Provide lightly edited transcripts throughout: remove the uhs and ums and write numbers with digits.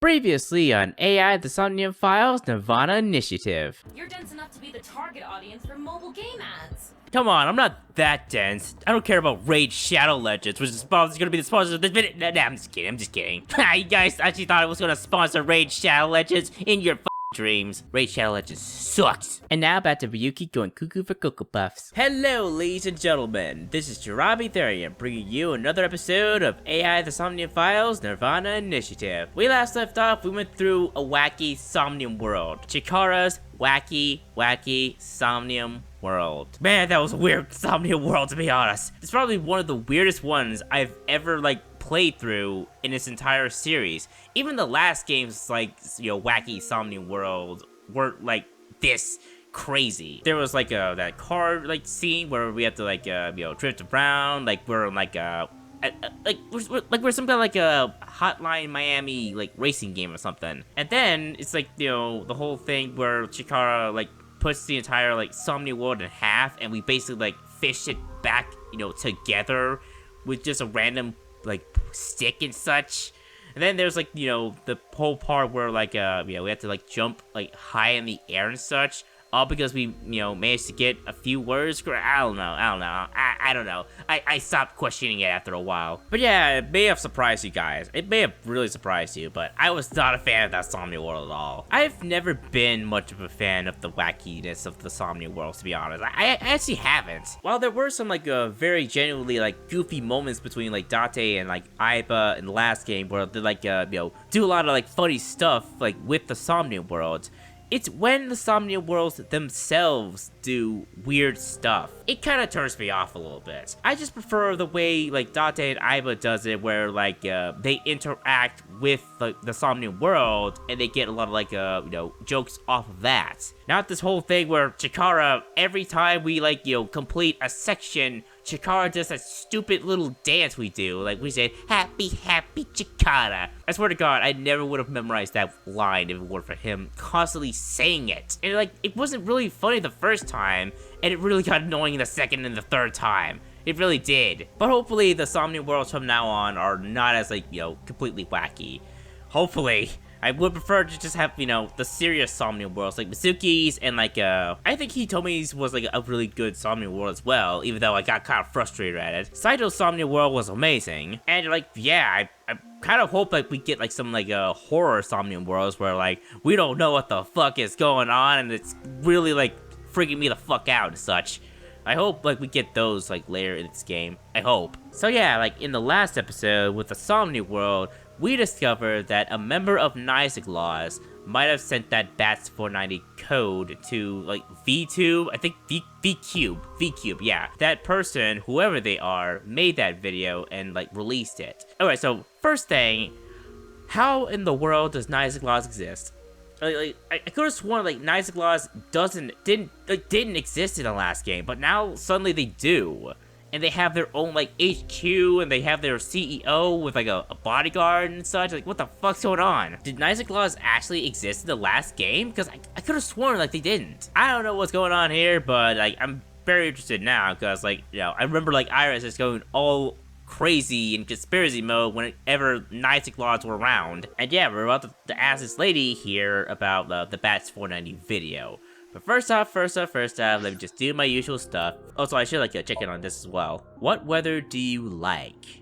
Previously on AI, the Somnium Files, Nirvana Initiative. You're dense enough to be the target audience for mobile game ads. Come on, I'm not that dense. I don't care about Raid Shadow Legends, which is gonna be the sponsor of this video. Nah, I'm just kidding. You guys actually thought I was gonna sponsor Raid Shadow Legends in your dreams. Raid Shadow Legends sucks. And now back to Ryuki going cuckoo for Cocoa Puffs. Hello, ladies and gentlemen. This is Jirabi Therian bringing you another episode of AI the Somnium Files Nirvana Initiative. We last left off, we went through a wacky Somnium world. Chikara's wacky Somnium world. Man, that was a weird Somnium world, to be honest. It's probably one of the weirdest ones I've ever played through in this entire series. Even the last games, wacky Somnium world, weren't this crazy. There was that car scene where we had to drift around, we're in we're some kind of a Hotline Miami racing game or something. And then it's the whole thing where Chikara puts the entire Somnium world in half, and we basically fish it back together with just a random stick and such. And then there's the whole part where we have to jump high in the air and such, all because we managed to get a few words. I don't know. I stopped questioning it after a while. But yeah, it may have surprised you guys. It may have really surprised you, but I was not a fan of that Somnium world at all. I've never been much of a fan of the wackiness of the Somnium world, to be honest. I actually haven't. While there were some very genuinely goofy moments between Date and Aiba in the last game where they do a lot of funny stuff with the Somnium world, it's when the Somnium worlds themselves do weird stuff. It kind of turns me off a little bit. I just prefer the way Date and Aiba does it, where they interact with the Somnium world and they get a lot of jokes off of that. Not this whole thing where Chikara, every time we complete a section, Chikara does that stupid little dance we do. We say, happy Chikara. I swear to God, I never would have memorized that line if it weren't for him constantly saying it. And it wasn't really funny the first time, and it really got annoying the second and the third time. It really did. But hopefully the Somnium worlds from now on are not as completely wacky. Hopefully. I would prefer to just have, the serious Somnium worlds, Mizuki's, and, I think Hitomi's was, a really good Somnium world as well, even though I got kind of frustrated at it. Saito's Somnium world was amazing, and, yeah, I kind of hope, we get, some, horror Somnium worlds where, we don't know what the fuck is going on, and it's really, freaking me the fuck out and such. I hope, we get those, later in this game. I hope. So, yeah, in the last episode with the Somnium world, we discovered that a member of Naix might have sent that BATS 490 code to, VTube, I think VCube, yeah. That person, whoever they are, made that video and, released it. Alright, so, first thing, how in the world does Naix exist? I could have sworn, Naix didn't exist in the last game, but now suddenly they do. And they have their own, HQ, and they have their CEO with, a bodyguard and such. What the fuck's going on? Did Naix actually exist in the last game? Because I could have sworn, they didn't. I don't know what's going on here, but, I'm very interested now, because, I remember, Iris is going all crazy in conspiracy mode whenever Naix were around. And yeah, we're about to ask this lady here about the BATS 490 video. But first off, let me just do my usual stuff. Also, I should check in on this as well. What weather do you like?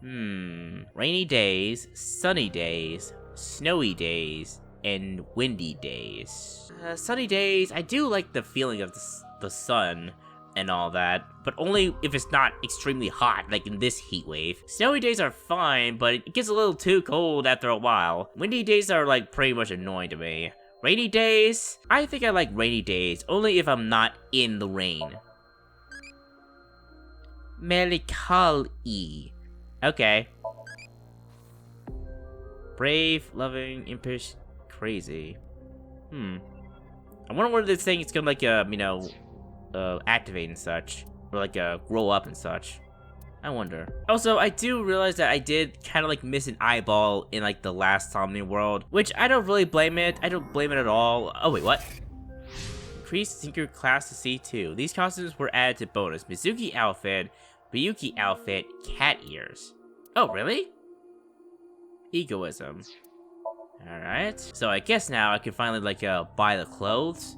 Rainy days, sunny days, snowy days, and windy days. Sunny days, I do like the feeling of the sun and all that, but only if it's not extremely hot, in this heat wave. Snowy days are fine, but it gets a little too cold after a while. Windy days are pretty much annoying to me. Rainy days? I think I like rainy days, only if I'm not in the rain. Melancholy. Okay. Brave, loving, impish, crazy. I wonder whether this thing is gonna activate and such, or grow up and such. I wonder. Also, I do realize that I did kind of miss an eyeball in the last Somnium world, which I don't really blame it. I don't blame it at all. Oh wait, what? Increased Tinker class to C2. These costumes were added to bonus. Mizuki outfit, Ryuki outfit, cat ears. Oh really? Egoism. Alright. So I guess now I can finally, like, buy the clothes.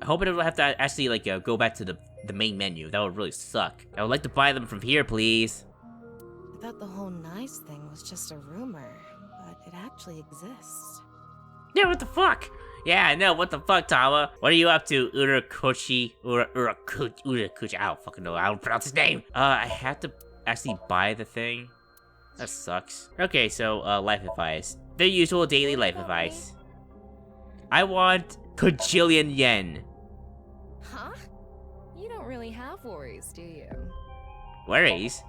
I hope I don't have to actually, like, go back to the main menu. That would really suck. I would like to buy them from here, please. I thought the whole nice thing was just a rumor, but it actually exists. Yeah, what the fuck? Yeah, I know, what the fuck, Tama? What are you up to, Urakuchi? Urakuchi, I don't fucking know how to pronounce his name. I have to actually buy the thing. That sucks. Okay, so, life advice. The usual daily life advice. I want kajillion yen. Huh? You don't really have worries, do you? Worries?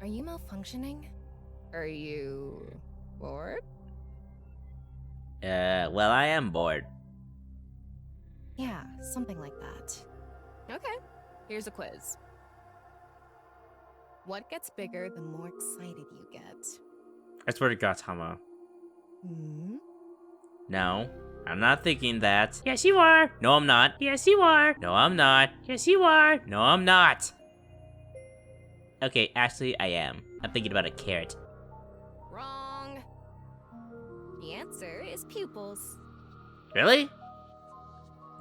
Are you malfunctioning? Are you bored? Well, I am bored. Yeah, something like that. Okay, here's a quiz. What gets bigger the more excited you get? I swear to God, Tama. Hmm? No, I'm not thinking that. Yes, you are. No, I'm not. Yes, you are. No, I'm not. Yes, you are. No, I'm not. Okay, actually, I am. I'm thinking about a carrot. Wrong. The answer is pupils. Really?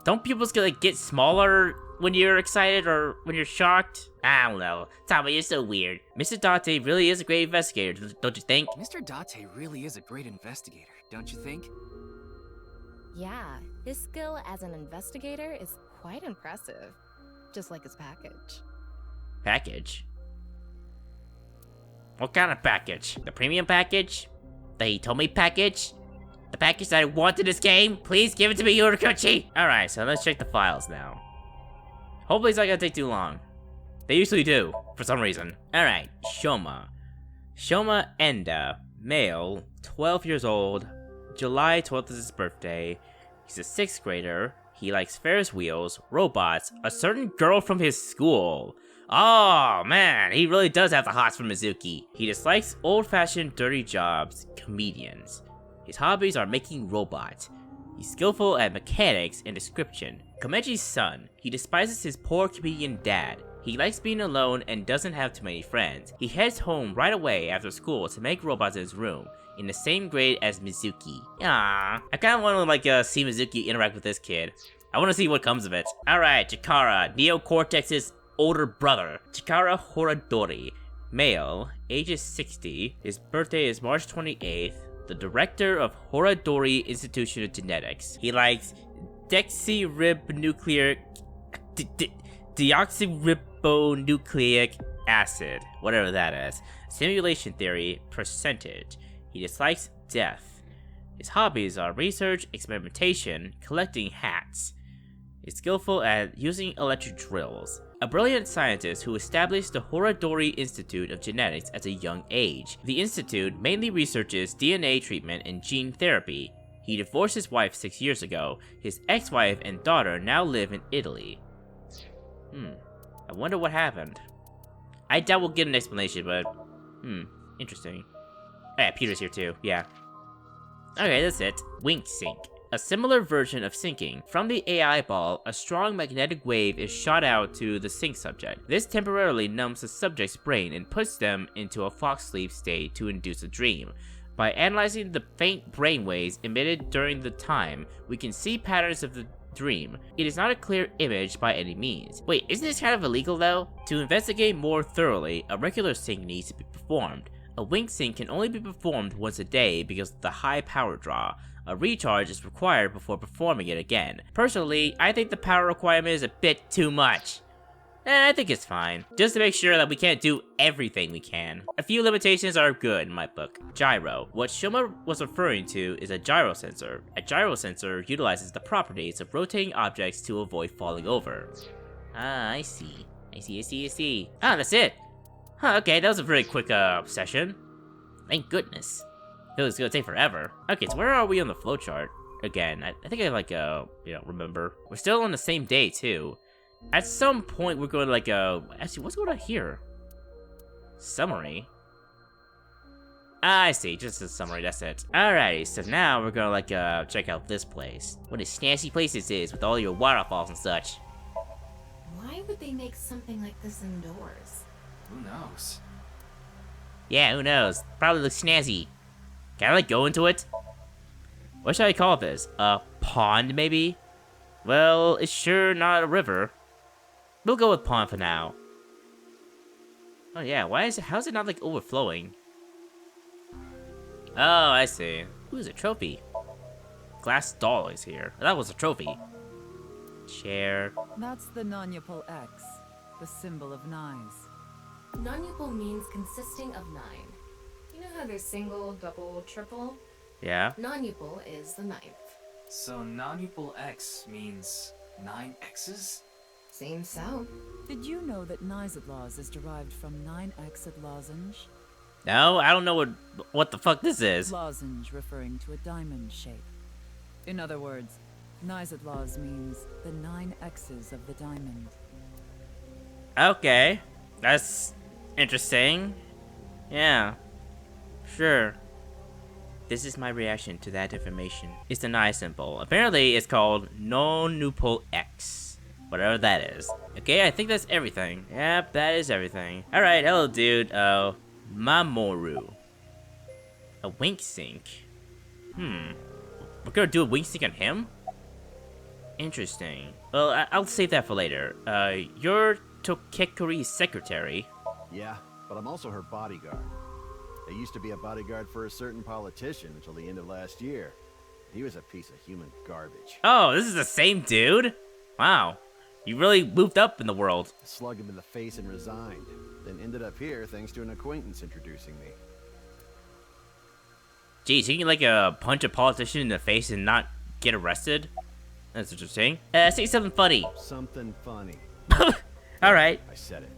Don't pupils get smaller when you're excited or when you're shocked? I don't know. Tama, you're so weird. Mr. Date really is a great investigator, don't you think? Mr. Date really is a great investigator, don't you think? Yeah, his skill as an investigator is quite impressive. Just like his package. Package? What kind of package? The premium package? The Hitomi package? The package that I want in this game? Please give it to me, Yurikuchi! Alright, so let's check the files now. Hopefully it's not gonna take too long. They usually do, for some reason. Alright, Shoma. Shoma Enda, male, 12 years old, July 12th is his birthday. He's a 6th grader. He likes Ferris wheels, robots, a certain girl from his school. Oh man, he really does have the hots for Mizuki. He dislikes old-fashioned dirty jobs, comedians. His hobbies are making robots. He's skillful at mechanics and description. Komeji's son. He despises his poor comedian dad. He likes being alone and doesn't have too many friends. He heads home right away after school to make robots in his room, in the same grade as Mizuki. Ah, I kinda wanna see Mizuki interact with this kid. I wanna see what comes of it. Alright, Chikara, Neocortex's older brother. Chikara Horadori, male, ages 60. His birthday is March 28th. The director of Horadori Institution of Genetics. He likes deoxyribonucleic acid, whatever that is. Simulation theory, percentage. He dislikes death. His hobbies are research, experimentation, collecting hats. He's skillful at using electric drills. A brilliant scientist who established the Horadori Institute of Genetics at a young age. The institute mainly researches DNA treatment and gene therapy. He divorced his wife 6 years ago. His ex-wife and daughter now live in Italy. I wonder what happened. I doubt we'll get an explanation, but interesting. Yeah, Peter's here too, yeah. Okay, that's it. Wink sync. A similar version of syncing. From the AI ball, a strong magnetic wave is shot out to the sync subject. This temporarily numbs the subject's brain and puts them into a fox sleep state to induce a dream. By analyzing the faint brainwaves emitted during the time, we can see patterns of the dream. It is not a clear image by any means. Wait, isn't this kind of illegal though? To investigate more thoroughly, a regular sync needs to be performed. A wink sync can only be performed once a day because of the high power draw. A recharge is required before performing it again. Personally, I think the power requirement is a bit too much. I think it's fine, just to make sure that we can't do everything we can. A few limitations are good in my book. Gyro. What Shoma was referring to is a gyro sensor. A gyro sensor utilizes the properties of rotating objects to avoid falling over. Ah, I see. I see. Ah, that's it. Huh, okay, that was a very quick, session. Thank goodness. It was gonna take forever. Okay, so where are we on the flowchart? Again, I think I remember. We're still on the same day, too. At some point, we're going to, actually, what's going on here? Summary? Ah, I see, just a summary, that's it. Alrighty, so now we're gonna, check out this place. What a snazzy place this is, with all your waterfalls and such. Why would they make something like this indoors? Who knows? Yeah, who knows? Probably looks snazzy. Can I like go into it? What should I call this? A pond, maybe? Well, it's sure not a river. We'll go with pond for now. Oh yeah, how's it not like overflowing? Oh, I see. Ooh, a trophy. Glass doll is here. That was a trophy. Chair. That's the Nanyapal X, the symbol of Naix. Non-upal means consisting of 9. You know how there's single, double, triple? Yeah. Non-upal is the 9th. So non-upal X means 9 X's? Seems so. Did you know that Naizadlaws is derived from 9-exed lozenge? No, I don't know what the fuck this is. Lozenge referring to a diamond shape. In other words, Naizadlaws means the 9 X's of the diamond. Okay. That's interesting. Yeah. Sure. This is my reaction to that information. It's the Naix symbol. Apparently, it's called non-upal X. Whatever that is. Okay, I think that's everything. Yep, that is everything. Alright, hello dude. Mamoru. A wink sync. We're gonna do a wink sync on him? Interesting. Well, I'll save that for later. You're Tokekuri's secretary. Yeah, but I'm also her bodyguard. I used to be a bodyguard for a certain politician until the end of last year. He was a piece of human garbage. Oh, this is the same dude? Wow. You really moved up in the world. I slugged him in the face and resigned. Then ended up here thanks to an acquaintance introducing me. Geez, you can like punch a politician in the face and not get arrested? That's interesting. Say something funny. Something funny. Alright. I said it.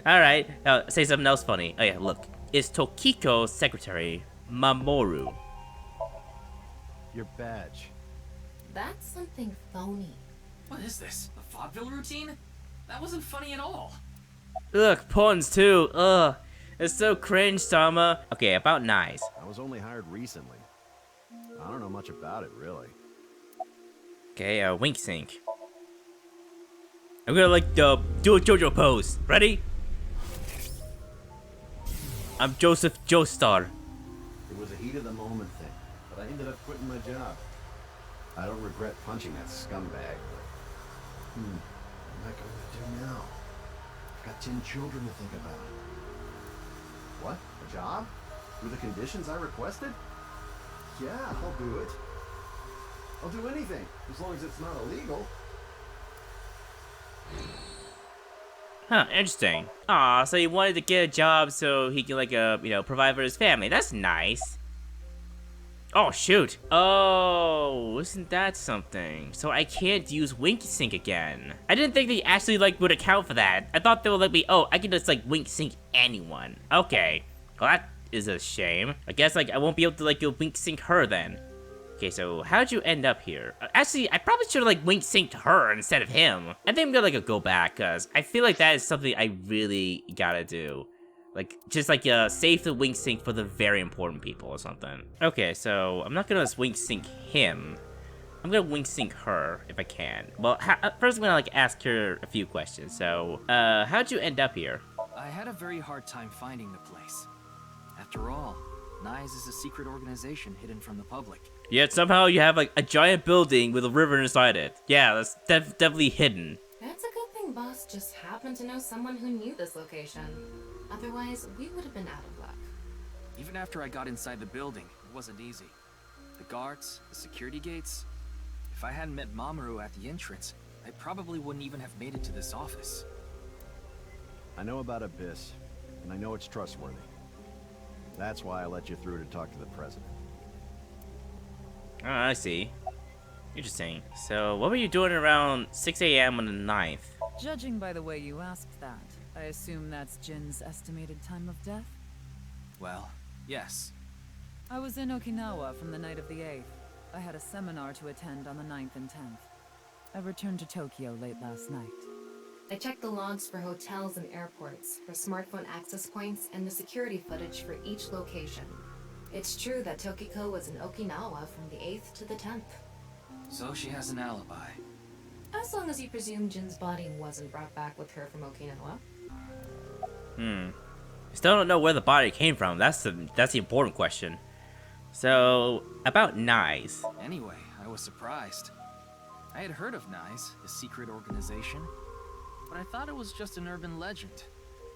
Alright. Say something else funny. Oh yeah, look. It's Tokiko's secretary, Mamoru. Your badge. That's something phony. What is this? A vaudeville routine? That wasn't funny at all. Ugh, puns too. Ugh. It's so cringe, Sama. Okay, about Naix. I was only hired recently. I don't know much about it, really. Okay, wink sync. I'm gonna like do a JoJo pose. Ready? I'm Joseph Joestar. It was a heat of the moment thing, but I ended up quitting my job. I don't regret punching that scumbag, but... what am I going to do now? I've got 10 children to think about. What? A job? With the conditions I requested? Yeah, I'll do it. I'll do anything, as long as it's not illegal. Huh, interesting. Aw, so he wanted to get a job so he can like provide for his family. That's nice. Oh shoot. Oh, isn't that something? So I can't use wink sync again. I didn't think they actually like would account for that. I thought they would like be, oh, I can just like wink sync anyone. Okay. Well, that is a shame. I guess like I won't be able to like wink sync her then. Okay, so how'd you end up here? Actually, I probably should have like wink synced her instead of him. I think I'm gonna like go back because I feel like that is something I really gotta do. Like, just like save the wink sync for the very important people or something. Okay, so I'm not gonna just wink sync him. I'm gonna wink sync her if I can. Well, first I'm gonna like ask her a few questions. So, how'd you end up here? I had a very hard time finding the place. After all, Naix is a secret organization hidden from the public. Yet somehow you have like a giant building with a river inside it. Yeah, that's definitely hidden. That's a good thing Boss just happened to know someone who knew this location. Otherwise, we would have been out of luck. Even after I got inside the building, it wasn't easy. The guards, the security gates. If I hadn't met Mamoru at the entrance, I probably wouldn't even have made it to this office. I know about Abyss, and I know it's trustworthy. That's why I let you through to talk to the president. Oh, I see. Interesting. So, what were you doing around 6 a.m. on the 9th? Judging by the way you asked that, I assume that's Jin's estimated time of death? Well, yes. I was in Okinawa from the night of the 8th. I had a seminar to attend on the 9th and 10th. I returned to Tokyo late last night. I checked the logs for hotels and airports, for smartphone access points, and the security footage for each location. It's true that Tokiko was in Okinawa from the 8th to the 10th. So she has an alibi. As long as you presume Jin's body wasn't brought back with her from Okinawa. Still don't know where the body came from. That's the important question. So, about Naix. Anyway, I was surprised. I had heard of Naix, a secret organization, but I thought it was just an urban legend.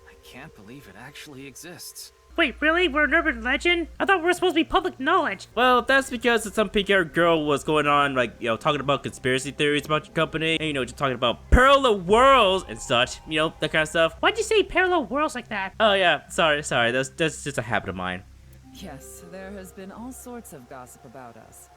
I can't believe it actually exists. Wait, really? We're an urban legend? I thought we were supposed to be public knowledge. Well, that's because some pink-haired girl was going on, like, you know, talking about conspiracy theories about your company, and, you know, just talking about parallel worlds and such, you know, that kind of stuff. Why'd you say parallel worlds like that? Oh, yeah, sorry, that's just a habit of mine. Yes, there has been all sorts of gossip about us.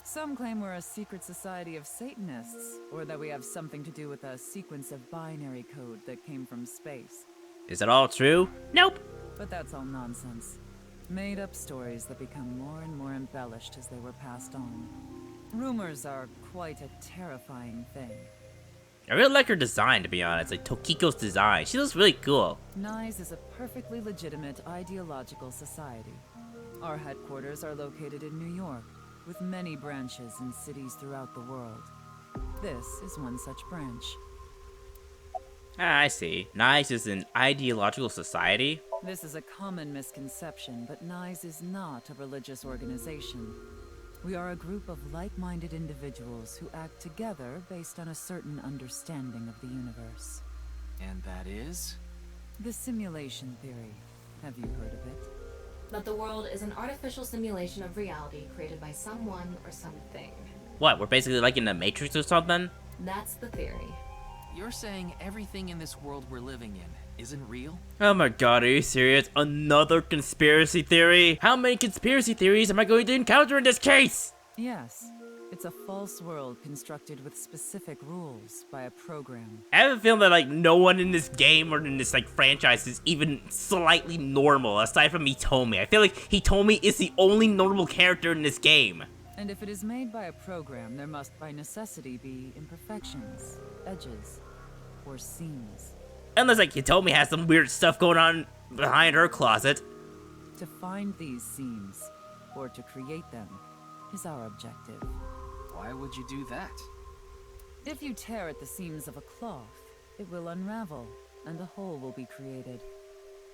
Some claim we're a secret society of Satanists, or that we have something to do with a sequence of binary code that came from space. Is it all true? Nope. But that's all nonsense. Made up stories that become more and more embellished as they were passed on. Rumors are quite a terrifying thing. I really like her design, to be honest, like Tokiko's design. She looks really cool. Naix is a perfectly legitimate ideological society. Our headquarters are located in New York, with many branches in cities throughout the world. This is one such branch. Ah, I see. Naix is an ideological society? This is a common misconception, but Naix is not a religious organization. We are a group of like-minded individuals who act together based on a certain understanding of the universe. And that is? The simulation theory. Have you heard of it? That the world is an artificial simulation of reality created by someone or something. What, we're basically like in the Matrix or something? That's the theory. You're saying everything in this world we're living in isn't real? Oh my god, are you serious? Another conspiracy theory? How many conspiracy theories am I going to encounter in this case? Yes. It's a false world constructed with specific rules by a program. I have a feeling that like no one in this game or in this like franchise is even slightly normal aside from Hitomi. I feel like Hitomi is the only normal character in this game. And if it is made by a program, there must by necessity be imperfections, edges, or seams. Unless like Hitomi has some weird stuff going on behind her closet. To find these seams, or to create them, is our objective. Why would you do that? If you tear at the seams of a cloth, it will unravel, and a hole will be created.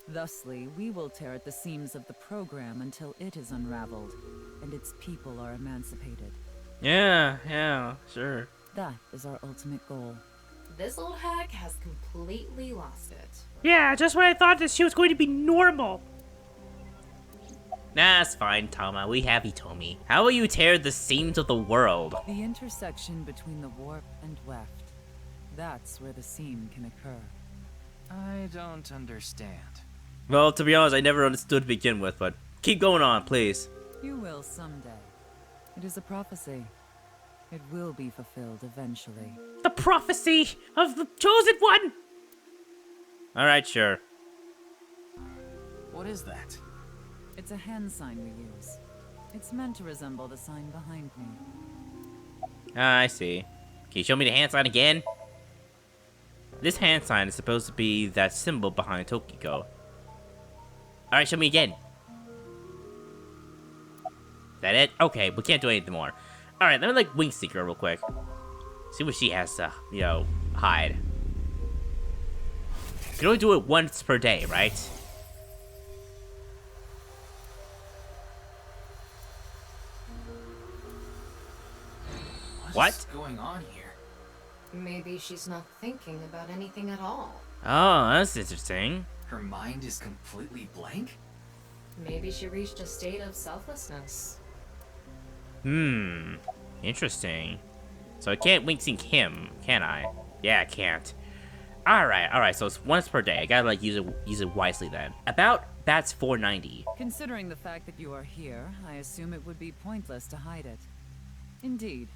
Thusly, we will tear at the seams of the program until it is unraveled, and its people are emancipated. Yeah, sure. That is our ultimate goal. This old hack has completely lost it. Yeah, just when I thought that she was going to be normal. Nah, it's fine, Tama. We have Hitomi. How will you tear the seams of the world? The intersection between the warp and weft. That's where the seam can occur. I don't understand. Well, to be honest, I never understood to begin with, but keep going on, please. You will someday. It is a prophecy. It will be fulfilled eventually. The prophecy of the chosen one. Alright, sure. What is that? It's a hand sign we use. It's meant to resemble the sign behind me. Ah, I see. Can you show me the hand sign again? This hand sign is supposed to be that symbol behind Tokiko. Alright, show me again. Is that it? Okay, we can't do anything more. Alright, let me like wing seek her real quick. See what she has to, you know, hide. You can only do it once per day, right? What's going on here? Maybe she's not thinking about anything at all. Oh, that's interesting. Her mind is completely blank? Maybe she reached a state of selflessness. Interesting. So I can't wing sync him, can I? Yeah, I can't. Alright, so it's once per day. I gotta like use it wisely then. About that's 490. Considering the fact that you are here, I assume it would be pointless to hide it. Indeed.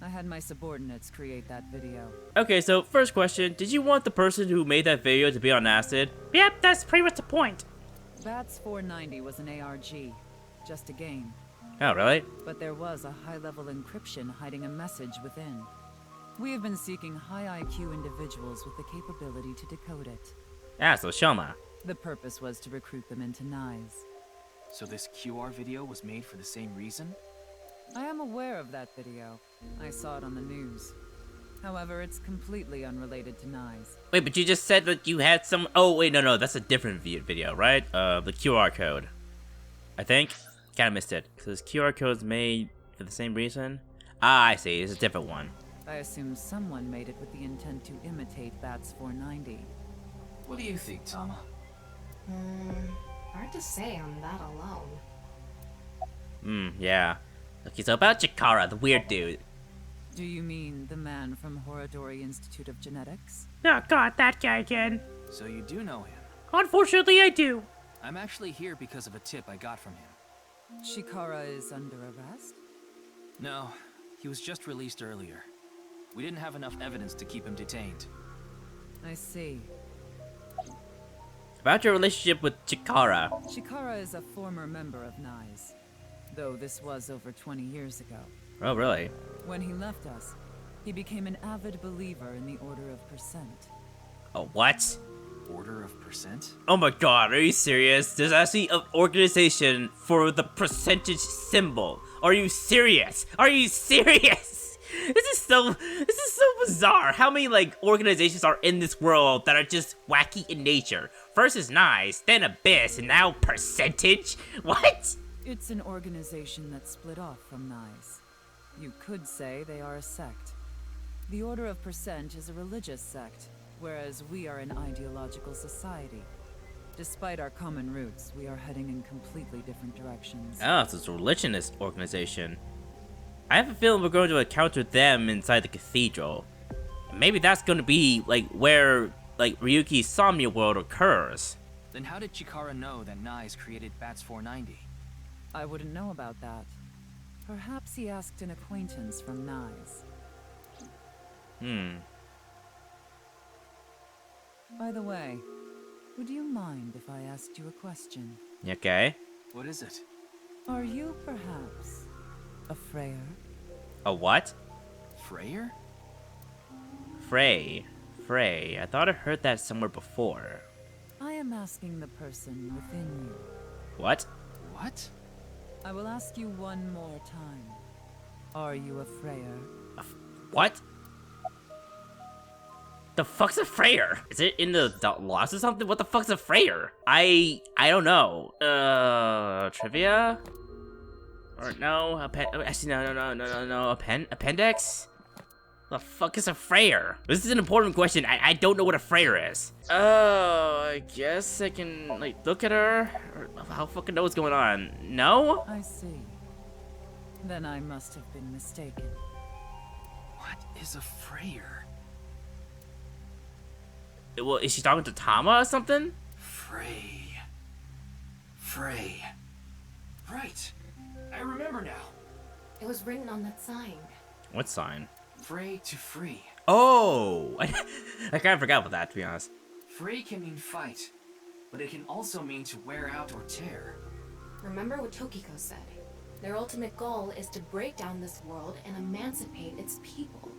I had my subordinates create that video. Okay, so first question, did you want the person who made that video to be on acid? Yep, that's pretty much the point. Bats 490 was an ARG. Just a game. Oh, really? But there was a high-level encryption hiding a message within. We have been seeking high IQ individuals with the capability to decode it. Ah, so Shoma. The purpose was to recruit them into Naix. So this QR video was made for the same reason? I am aware of that video. I saw it on the news. However, it's completely unrelated to Naix. Wait, but you just said that you had some. Oh wait, no, that's a different video, right? The QR code. I think. Kind of missed it. Because QR code's made for the same reason. Ah, I see. It's a different one. I assume someone made it with the intent to imitate Bats 490. What do you think, Tama? Hard to say on that alone. Yeah. Okay, so about Chikara, the weird dude. Do you mean the man from Horadori Institute of Genetics? Oh god, that guy again. So you do know him. Unfortunately, I do. I'm actually here because of a tip I got from him. Chikara is under arrest? No, he was just released earlier. We didn't have enough evidence to keep him detained. I see. About your relationship with Chikara. Chikara is a former member of Naix, though this was over 20 years ago. Oh, really? When he left us, he became an avid believer in the Order of Percent. Oh, what? Order of Percent? Oh my god, are you serious? There's actually an organization for the percentage symbol. Are you serious? Are you serious? This is so bizarre. How many organizations are in this world that are just wacky in nature? First is Naix, then Abyss, and now Percentage? What? It's an organization that split off from Naix. You could say they are a sect. The Order of Percent is a religious sect, whereas we are an ideological society. Despite our common roots, we are heading in completely different directions. Oh, so it's a religionist organization. I have a feeling we're going to encounter them inside the cathedral. Maybe that's going to be, where, Ryuki's Somnia world occurs. Then how did Chikara know that Naix created Bats 490? I wouldn't know about that. Perhaps he asked an acquaintance from Naix. By the way, would you mind if I asked you a question? Okay. What is it? Are you perhaps a Freyer? A what? Freyer? Frey. I thought I heard that somewhere before. I am asking the person within you. What? What? I will ask you one more time. Are you a Freyer? What? The fuck's a Freyer? Is it in the laws or something? What the fuck's a Freyer? I don't know. Trivia? Or no, actually no. Appendix? The fuck is a Freyer? This is an important question. I don't know what a Freyer is. Oh, I guess I can look at her. Or how fucking know what's going on? No? I see. Then I must have been mistaken. What is a Freyer? Well, is she talking to Tama or something? Frey. Right. I remember now. It was written on that sign. What sign? Frey to free. Oh! I kind of forgot about that, to be honest. Frey can mean fight, but it can also mean to wear out or tear. Remember what Tokiko said. Their ultimate goal is to break down this world and emancipate its people.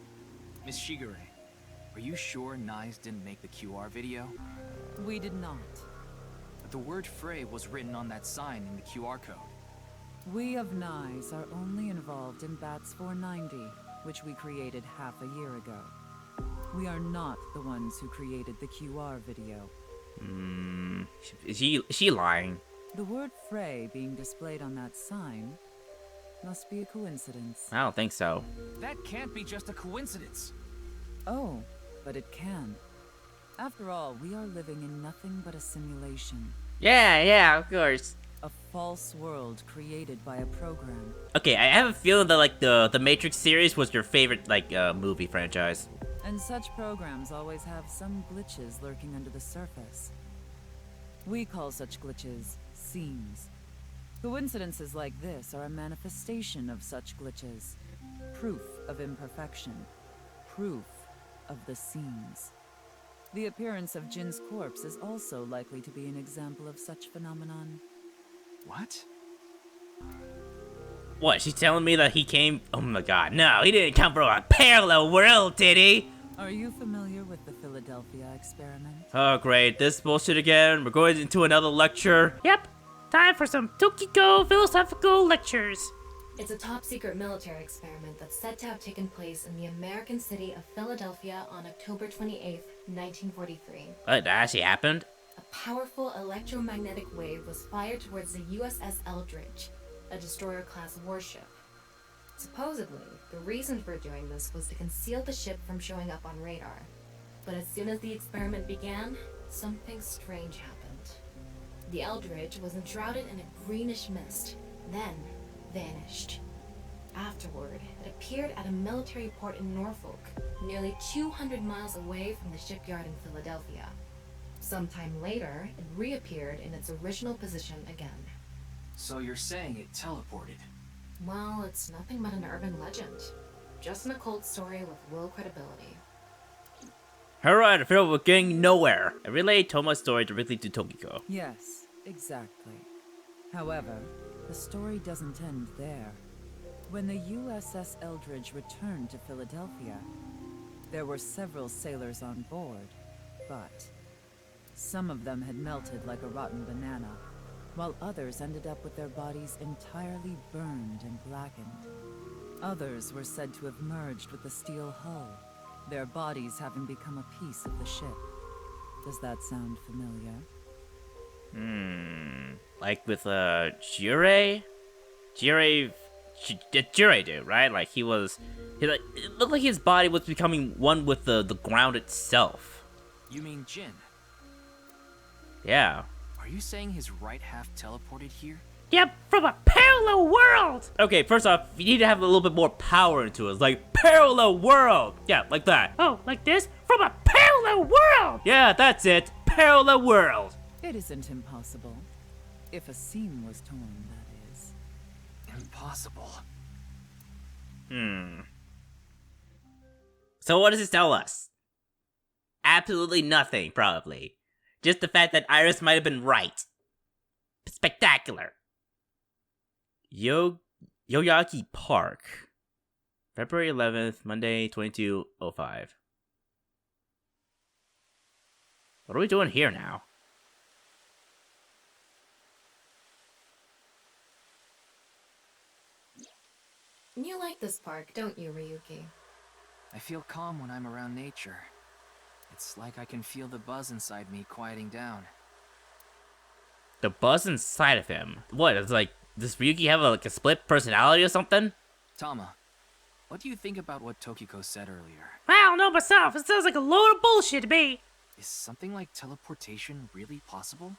Miss Shigure, are you sure Naix didn't make the QR video? We did not. The word Frey was written on that sign in the QR code. We of Naix are only involved in Bats 490, which we created half a year ago. We are not the ones who created the QR video. Is she lying? The word Frey being displayed on that sign must be a coincidence. I don't think so. That can't be just a coincidence. Oh, but it can. After all, we are living in nothing but a simulation. Yeah, of course. A false world created by a program. Okay, I have a feeling that the Matrix series was your favorite movie franchise. And such programs always have some glitches lurking under the surface. We call such glitches seams. Coincidences like this are a manifestation of such glitches. Proof of imperfection. Proof of the seams. The appearance of Jin's corpse is also likely to be an example of such phenomenon. What? What, she's telling me that he came... Oh my god, no, he didn't come from a parallel world, did he? Are you familiar with the Philadelphia experiment? Oh great, this bullshit again. We're going into another lecture. Yep, time for some Tokiko philosophical lectures. It's a top-secret military experiment that's said to have taken place in the American city of Philadelphia on October 28th, 1943. That actually happened? A powerful electromagnetic wave was fired towards the USS Eldridge, a destroyer-class warship. Supposedly, the reason for doing this was to conceal the ship from showing up on radar. But as soon as the experiment began, something strange happened. The Eldridge was enshrouded in a greenish mist, then vanished. Afterward, it appeared at a military port in Norfolk, nearly 200 miles away from the shipyard in Philadelphia. Sometime later, it reappeared in its original position again. So you're saying it teleported? Well, it's nothing but an urban legend. Just an occult story with low credibility. Alright, I feel we're getting nowhere. I relayed Toma's story directly to Tokiko. Yes, exactly. However, the story doesn't end there. When the USS Eldridge returned to Philadelphia, there were several sailors on board, but some of them had melted like a rotten banana, while others ended up with their bodies entirely burned and blackened. Others were said to have merged with the steel hull, their bodies having become a piece of the ship. Does that sound familiar? Like with, Jirei? Jirei dude, right? Like, it looked like his body was becoming one with the ground itself. You mean Jin? Yeah. Are you saying his right half teleported here? Yep, from a parallel world! Okay, first off, you need to have a little bit more power into it. Like, parallel world! Yeah, like that. Oh, like this? From a parallel world! Yeah, that's it. Parallel world. It isn't impossible. If a seam was torn, that is. Impossible. So what does this tell us? Absolutely nothing, probably. Just the fact that Iris might have been right. Spectacular. Yoyaki Park. February 11th, Monday, 22:05. What are we doing here now? You like this park, don't you, Ryuki? I feel calm when I'm around nature. It's like I can feel the buzz inside me quieting down. The buzz inside of him. What? It's like, does Ryuki have a split personality or something? Tama, what do you think about what Tokiko said earlier? I don't know myself. It sounds like a load of bullshit to me. Is something like teleportation really possible?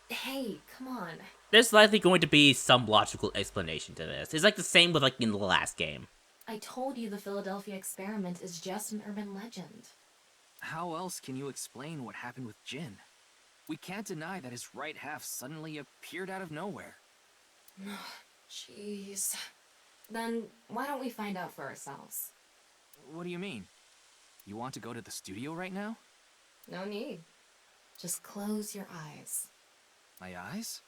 Hey, come on. There's likely going to be some logical explanation to this. It's like the same with like in the last game. I told you the Philadelphia experiment is just an urban legend. How else can you explain what happened with Jin? We can't deny that his right half suddenly appeared out of nowhere. Jeez. Then why don't we find out for ourselves? What do you mean? You want to go to the studio right now? No need. Just close your eyes. My eyes?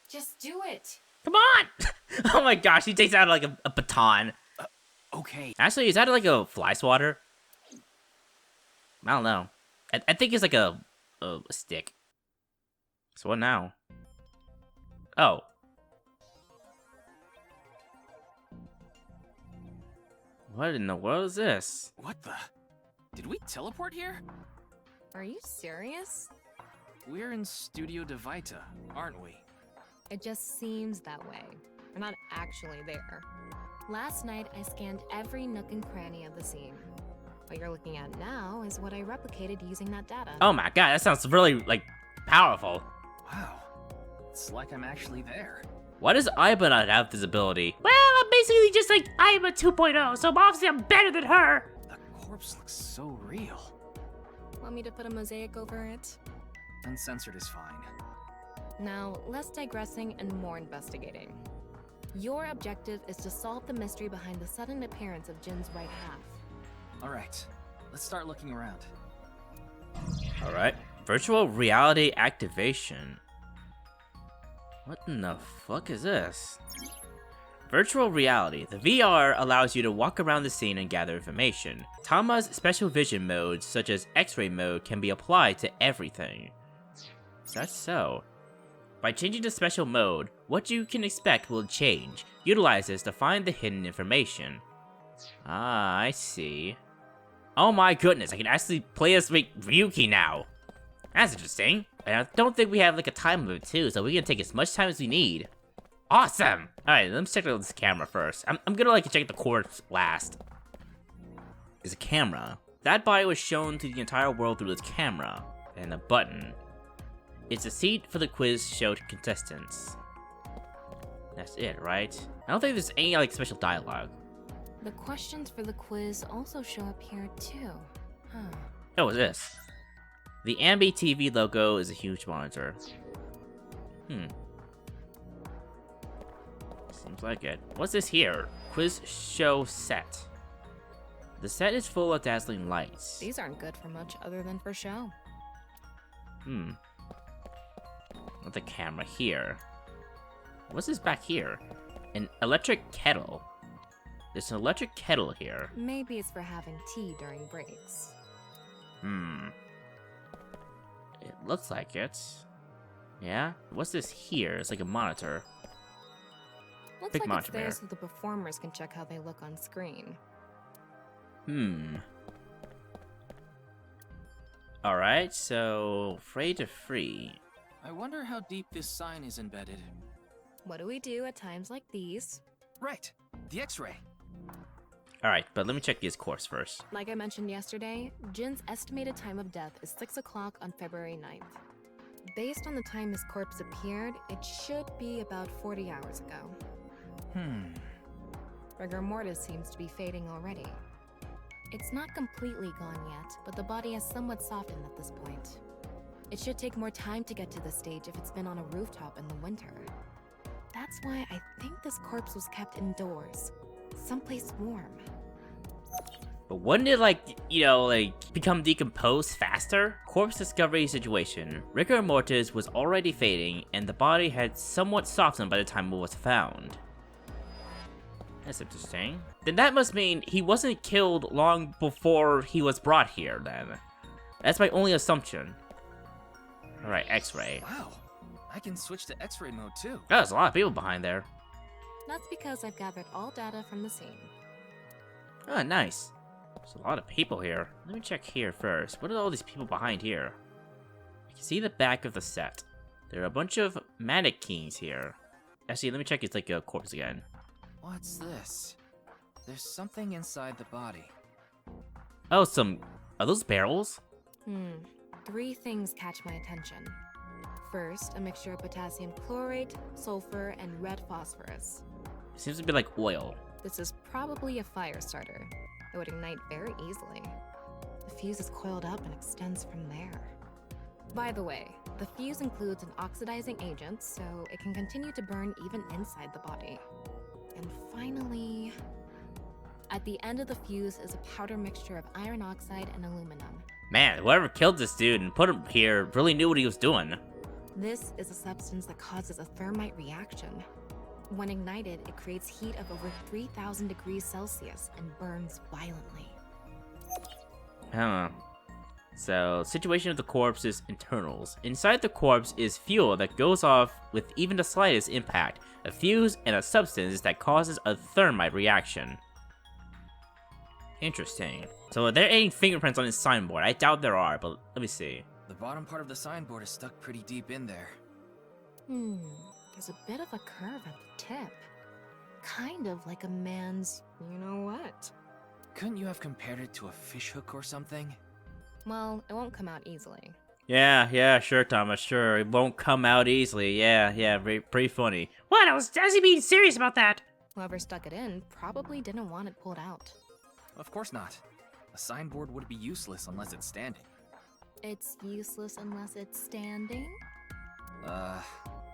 Just do it. Come on! Oh my gosh, he takes out like a baton. Okay. Actually, is that like a fly swatter? I don't know. I think it's like a stick. So what now? Oh. What in the world is this? What the? Did we teleport here? Are you serious? We're in Studio Devita, aren't we? It just seems that way. We're not actually there. Last night, I scanned every nook and cranny of the scene. What you're looking at now is what I replicated using that data. Oh my god, that sounds really, like, powerful. Wow. It's like I'm actually there. Why does Aiba not have this ability? Well, I'm basically just like I'm a 2.0, so obviously I'm better than her. The corpse looks so real. Want me to put a mosaic over it? Uncensored is fine. Now, less digressing and more investigating. Your objective is to solve the mystery behind the sudden appearance of Jin's right half. Alright, let's start looking around. Alright. Virtual reality activation. What in the fuck is this? Virtual reality. The VR allows you to walk around the scene and gather information. Tama's special vision modes, such as X-ray mode, can be applied to everything. Is that so? By changing to special mode, what you can expect will change. Utilize this to find the hidden information. Ah, I see. Oh my goodness, I can actually play as Ryuki now. That's interesting. And I don't think we have like a time limit too, so we can take as much time as we need. Awesome! Alright, let's check out this camera first. I'm gonna like check the corpse last. There's a camera. That body was shown to the entire world through this camera. And a button. It's a seat for the quiz show to contestants. That's it, right? I don't think there's any like special dialogue. The questions for the quiz also show up here too. Huh. Oh, what's this? The Ambi TV logo is a huge monitor. Seems like it. What's this here? Quiz show set. The set is full of dazzling lights. These aren't good for much other than for show. With the camera here. What's this back here? An electric kettle. There's an electric kettle here. Maybe it's for having tea during breaks. It looks like it. Yeah? What's this here? It's like a monitor. Looks Big like monitor it's there there. so the performers can check how they look on screen. Alright, so Frey to Free. I wonder how deep this sign is embedded. What do we do at times like these? Right, the X-ray. Alright, but let me check his course first. Like I mentioned yesterday, Jin's estimated time of death is 6 o'clock on February 9th. Based on the time his corpse appeared, it should be about 40 hours ago. Rigor mortis seems to be fading already. It's not completely gone yet, but the body has somewhat softened at this point. It should take more time to get to this stage if it's been on a rooftop in the winter. That's why I think this corpse was kept indoors, someplace warm. But wouldn't it become decomposed faster? Corpse discovery situation. Rigor mortis was already fading, and the body had somewhat softened by the time it was found. That's interesting. Then that must mean he wasn't killed long before he was brought here, then. That's my only assumption. Alright, X-ray. Wow, I can switch to X-ray mode too. Oh, there's a lot of people behind there. That's because I've gathered all data from the scene. Oh, nice. There's a lot of people here. Let me check here first. What are all these people behind here? I can see the back of the set. There are a bunch of mannequins here. Actually, let me check it's like a corpse again. What's this? There's something inside the body. Oh, are those barrels? 3 things catch my attention. First, a mixture of potassium chlorate, sulfur, and red phosphorus. It seems to be like oil. This is probably a fire starter. It would ignite very easily. The fuse is coiled up and extends from there. By the way, the fuse includes an oxidizing agent, so it can continue to burn even inside the body. And finally, at the end of the fuse is a powder mixture of iron oxide and aluminum. Man, whoever killed this dude and put him here really knew what he was doing. This is a substance that causes a thermite reaction. When ignited, it creates heat of over 3,000 degrees Celsius and burns violently. So, situation of the corpse is internals. Inside the corpse is fuel that goes off with even the slightest impact, a fuse, and a substance that causes a thermite reaction. Interesting. So are there any fingerprints on this signboard? I doubt there are, but let me see. The bottom part of the signboard is stuck pretty deep in there. There's a bit of a curve at the tip. Kind of like a man's, you know what? Couldn't you have compared it to a fishhook or something? Well, it won't come out easily. Yeah, sure, Thomas, sure. It won't come out easily. Yeah, pretty funny. What? How's he being serious about that? Whoever stuck it in probably didn't want it pulled out. Of course not. A signboard would be useless unless it's standing. It's useless unless it's standing?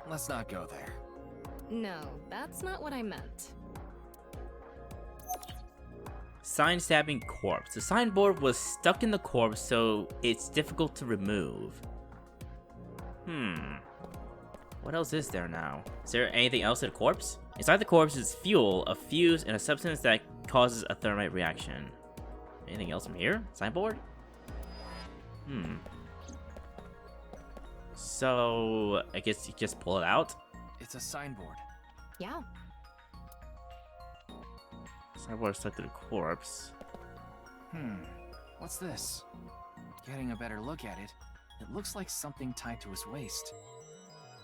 Let's not go there. No, that's not what I meant. Sign stabbing corpse. The signboard was stuck in the corpse, so it's difficult to remove. What else is there now? Is there anything else in the corpse? Inside the corpse is fuel, a fuse, and a substance that causes a thermite reaction. Anything else from here? Signboard? So, I guess you just pull it out? It's a signboard. Yeah. Signboard stuck to the corpse. What's this? Getting a better look at it, it looks like something tied to his waist.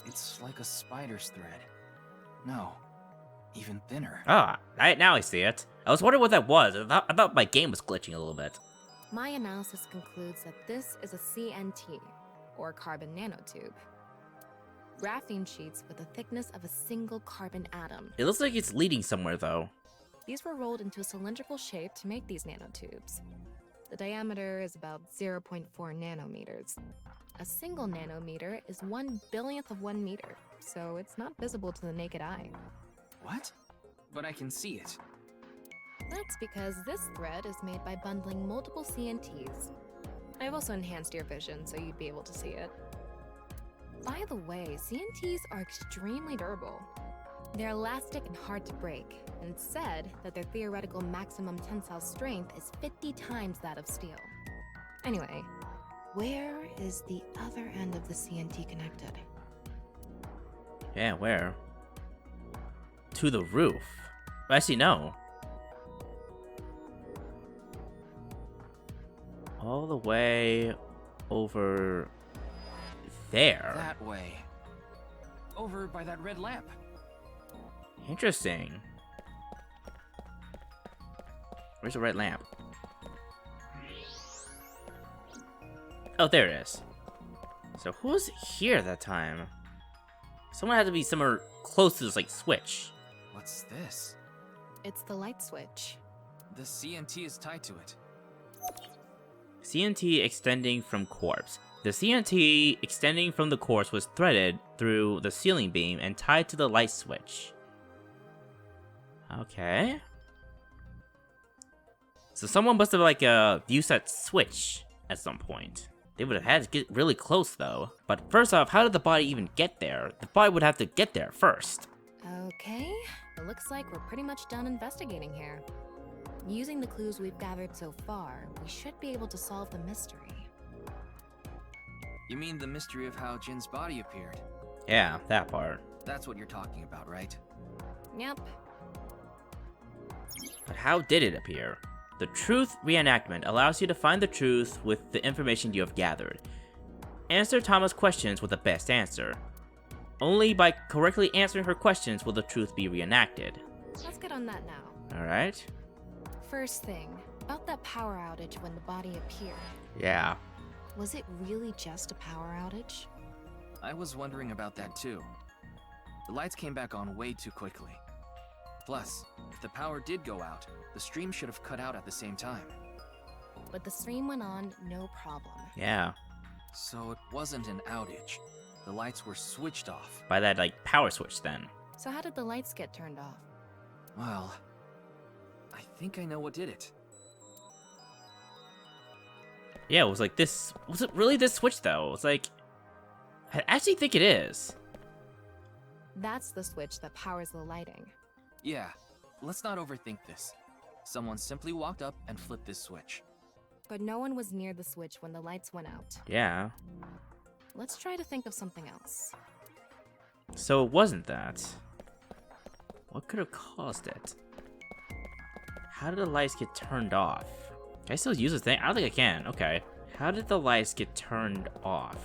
It's like a spider's thread. No, even thinner. Ah, now I see it. I was wondering what that was. I thought my game was glitching a little bit. My analysis concludes that this is a CNT, or carbon nanotube. Graphene sheets with the thickness of a single carbon atom. It looks like it's leading somewhere, though. These were rolled into a cylindrical shape to make these nanotubes. The diameter is about 0.4 nanometers. A single nanometer is 1/1000th of 1 meter, so it's not visible to the naked eye. What? But I can see it. That's because this thread is made by bundling multiple CNTs. I've also enhanced your vision so you'd be able to see it. By the way, CNTs are extremely durable. They're elastic and hard to break, and it's said that their theoretical maximum tensile strength is 50 times that of steel. Anyway, where is the other end of the CNT connected? Yeah, where? To the roof. Actually, no. All the way over there. That way. Over by that red lamp. Interesting. Where's the red lamp? Oh, there it is. So who was here at that time? Someone had to be somewhere close to this, like, switch. What's this? It's the light switch. The CNT is tied to it. CNT extending from corpse. The CNT extending from the corpse was threaded through the ceiling beam and tied to the light switch. Okay. So someone must have, like, used that switch at some point. They would have had to get really close, though. But first off, how did the body even get there? The body would have to get there first. Okay, it looks like we're pretty much done investigating here. Using the clues we've gathered so far, we should be able to solve the mystery. You mean the mystery of how Jin's body appeared? Yeah, that part. That's what you're talking about, right? Yep. But how did it appear? The truth reenactment allows you to find the truth with the information you have gathered. Answer Tama's questions with the best answer. Only by correctly answering her questions will the truth be reenacted. Let's get on that now. Alright? First thing, about that power outage when the body appeared. Yeah. Was it really just a power outage? I was wondering about that too. The lights came back on way too quickly. Plus, if the power did go out, the stream should have cut out at the same time. But the stream went on, no problem. Yeah. So it wasn't an outage. The lights were switched off. By that, like, power switch then. So how did the lights get turned off? Well, I think I know what did it. Yeah, it was like this. Was it really this switch, though? It's like, I actually think it is. That's the switch that powers the lighting. Yeah, let's not overthink this. Someone simply walked up and flipped this switch. But no one was near the switch when the lights went out. Yeah. Let's try to think of something else. So it wasn't that. What could have caused it? How did the lights get turned off? Can I still use this thing? I don't think I can. Okay. How did the lights get turned off?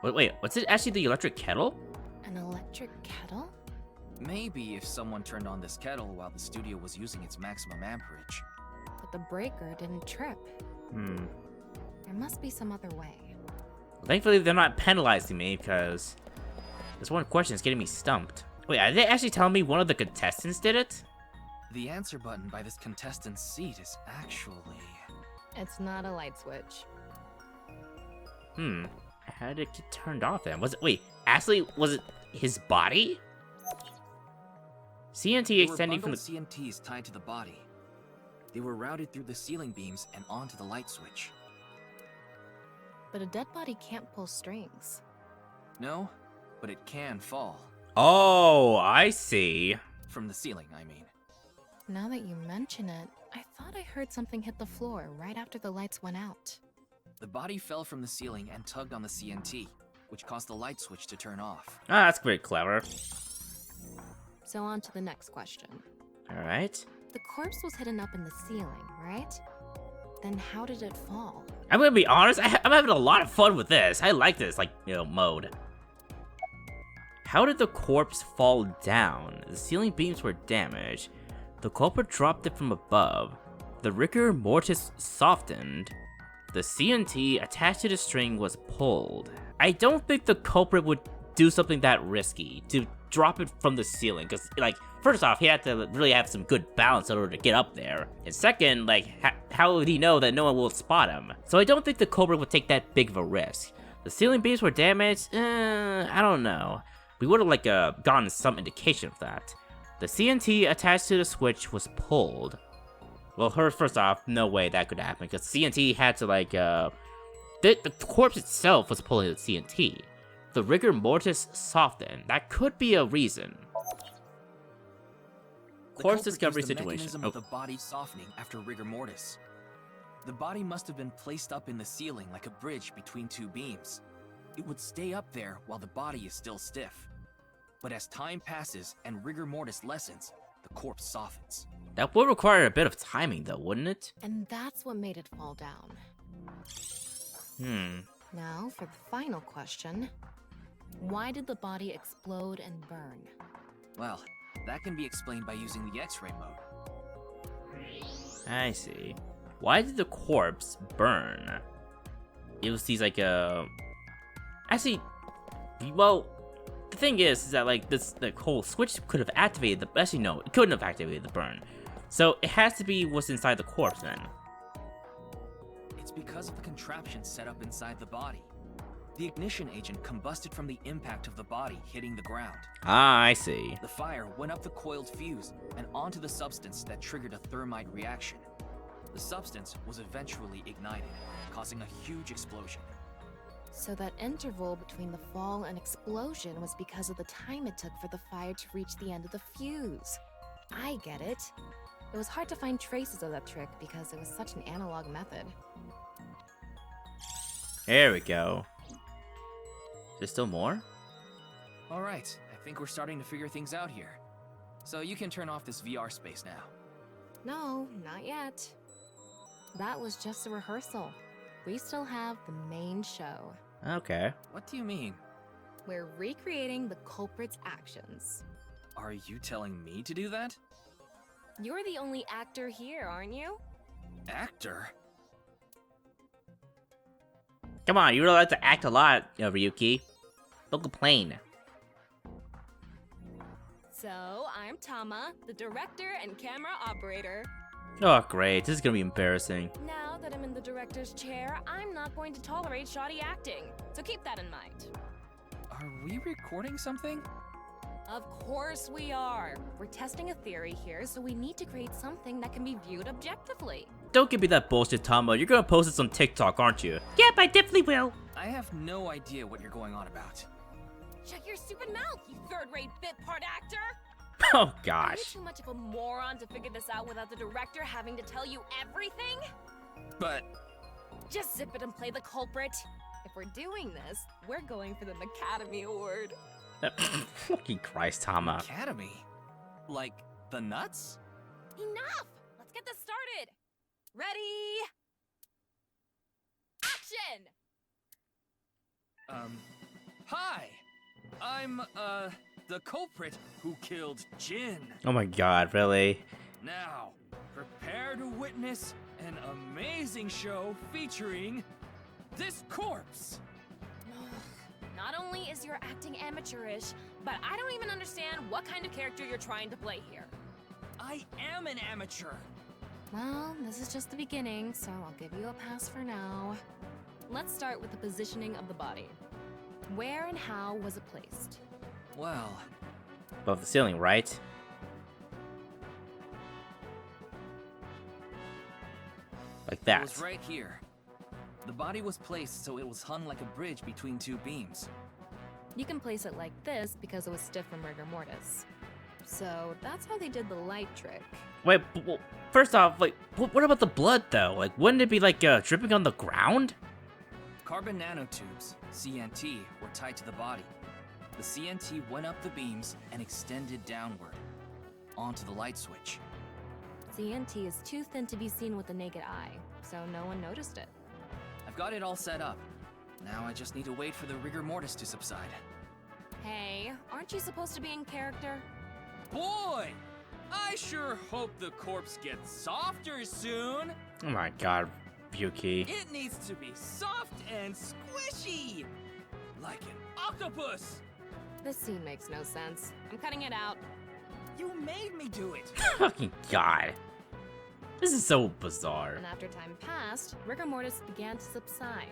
Wait, what's it actually the electric kettle? An electric kettle? Maybe if someone turned on this kettle while the studio was using its maximum amperage. But the breaker didn't trip. There must be some other way. Thankfully, they're not penalizing me because this one question is getting me stumped. Wait, are they actually telling me one of the contestants did it? The answer button by this contestant's seat is actually... It's not a light switch. How did it get turned off then? Was it his body? CNT extending from the... CNTs tied to the body. They were routed through the ceiling beams and onto the light switch. But a dead body can't pull strings. No, but it can fall. Oh, I see. From the ceiling, I mean. Now that you mention it, I thought I heard something hit the floor right after the lights went out. The body fell from the ceiling and tugged on the CNT. which caused the light switch to turn off. Ah, that's pretty clever. So on to the next question. All right. The corpse was hidden up in the ceiling, right? Then how did it fall? I'm gonna be honest, I'm having a lot of fun with this. I like this, mode. How did the corpse fall down? The ceiling beams were damaged. The culprit dropped it from above. The rigor mortis softened. The CNT attached to the string was pulled. I don't think the culprit would do something that risky to drop it from the ceiling, because, first off, he had to really have some good balance in order to get up there. And second, how would he know that no one will spot him? So I don't think the culprit would take that big of a risk. The ceiling beams were damaged? I don't know. We would have, gotten some indication of that. The CNT attached to the switch was pulled. Well, first off, no way that could happen, because CNT had to, the corpse itself was pulling the CNT. The rigor mortis softened. That could be a reason. Corpse discovery situation. The mechanism of the body softening after rigor mortis. The body must have been placed up in the ceiling like a bridge between two beams. It would stay up there while the body is still stiff. But as time passes and rigor mortis lessens, the corpse softens. That would require a bit of timing, though, wouldn't it? And that's what made it fall down. Now, for the final question. Why did the body explode and burn? Well, that can be explained by using the X-ray mode. I see. Why did the corpse burn? It was these, Actually, well, the thing is that, the whole switch could have activated the... Actually, no, it couldn't have activated the burn. So, it has to be what's inside the corpse, then. It's because of the contraption set up inside the body. The ignition agent combusted from the impact of the body hitting the ground. Ah, I see. The fire went up the coiled fuse and onto the substance that triggered a thermite reaction. The substance was eventually ignited, causing a huge explosion. So that interval between the fall and explosion was because of the time it took for the fire to reach the end of the fuse. I get it. It was hard to find traces of that trick because it was such an analog method. There we go. Is there still more? Alright, I think we're starting to figure things out here. So you can turn off this VR space now. No, not yet. That was just a rehearsal. We still have the main show. Okay. What do you mean? We're recreating the culprit's actions. Are you telling me to do that? You're the only actor here, aren't you? Actor? Come on, you're allowed to act a lot, Ryuki. Don't complain. So, I'm Tama, the director and camera operator. Oh, great. This is gonna be embarrassing. Now that I'm in the director's chair, I'm not going to tolerate shoddy acting. So keep that in mind. Are we recording something? Of course we are. We're testing a theory here, so we need to create something that can be viewed objectively. Don't give me that bullshit, Tama. You're gonna post this on TikTok, aren't you? Yep, I definitely will. I have no idea what you're going on about. Shut your stupid mouth, you third-rate bit part actor! Oh, Are you gosh. too much of a moron to figure this out without the director having to tell you everything? But Just zip it and play the culprit. If we're doing this, we're going for the Academy Award. Fucking Christ, Tama. Academy? Like the nuts? Enough! Let's get this started! Ready? Action! Hi! I'm, the culprit who killed Jin. Oh my god, really? Now, prepare to witness an amazing show featuring this corpse. Not only is your acting amateurish, but I don't even understand what kind of character you're trying to play here. I am an amateur. Well, this is just the beginning, so I'll give you a pass for now. Let's start with the positioning of the body. Where and how was it placed? Well, Above the ceiling, right? Like it that. was right here. The body was placed so it was hung like a bridge between two beams. You can place it like this because it was stiff from rigor mortis. So that's how they did the light trick. Wait, well, first off, what about the blood, though? Like, wouldn't it be, dripping on the ground? Carbon nanotubes, CNT, were tied to the body. The CNT went up the beams and extended downward, onto the light switch. CNT is too thin to be seen with the naked eye, so no one noticed it. I've got it all set up. Now I just need to wait for the rigor mortis to subside. Hey, aren't you supposed to be in character? Boy! I sure hope the corpse gets softer soon! Oh my god, Ryuki. It needs to be soft and squishy! Like an octopus! This scene makes no sense. I'm cutting it out. You made me do it! Fucking god. This is so bizarre. And after time passed, rigor mortis began to subside.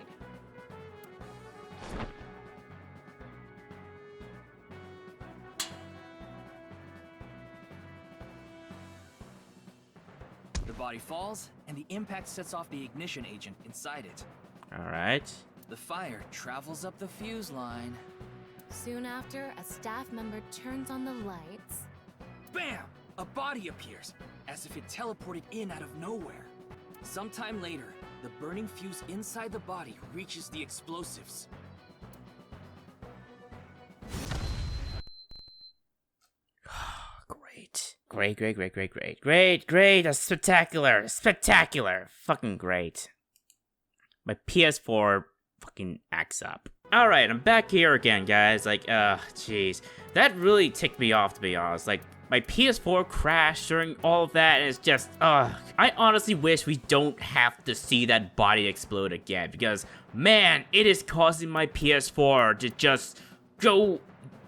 The body falls, and the impact sets off the ignition agent inside it. Alright. The fire travels up the fuse line. Soon after, a staff member turns on the lights. Bam! A body appears, as if it teleported in out of nowhere. Sometime later, the burning fuse inside the body reaches the explosives. Great. That's spectacular. Fucking great. My PS4 fucking acts up. Alright, I'm back here again, guys. Like, jeez. That really ticked me off, to be honest. Like, my PS4 crashed during all of that, and it's just, I honestly wish we don't have to see that body explode again, because, man, it is causing my PS4 to just go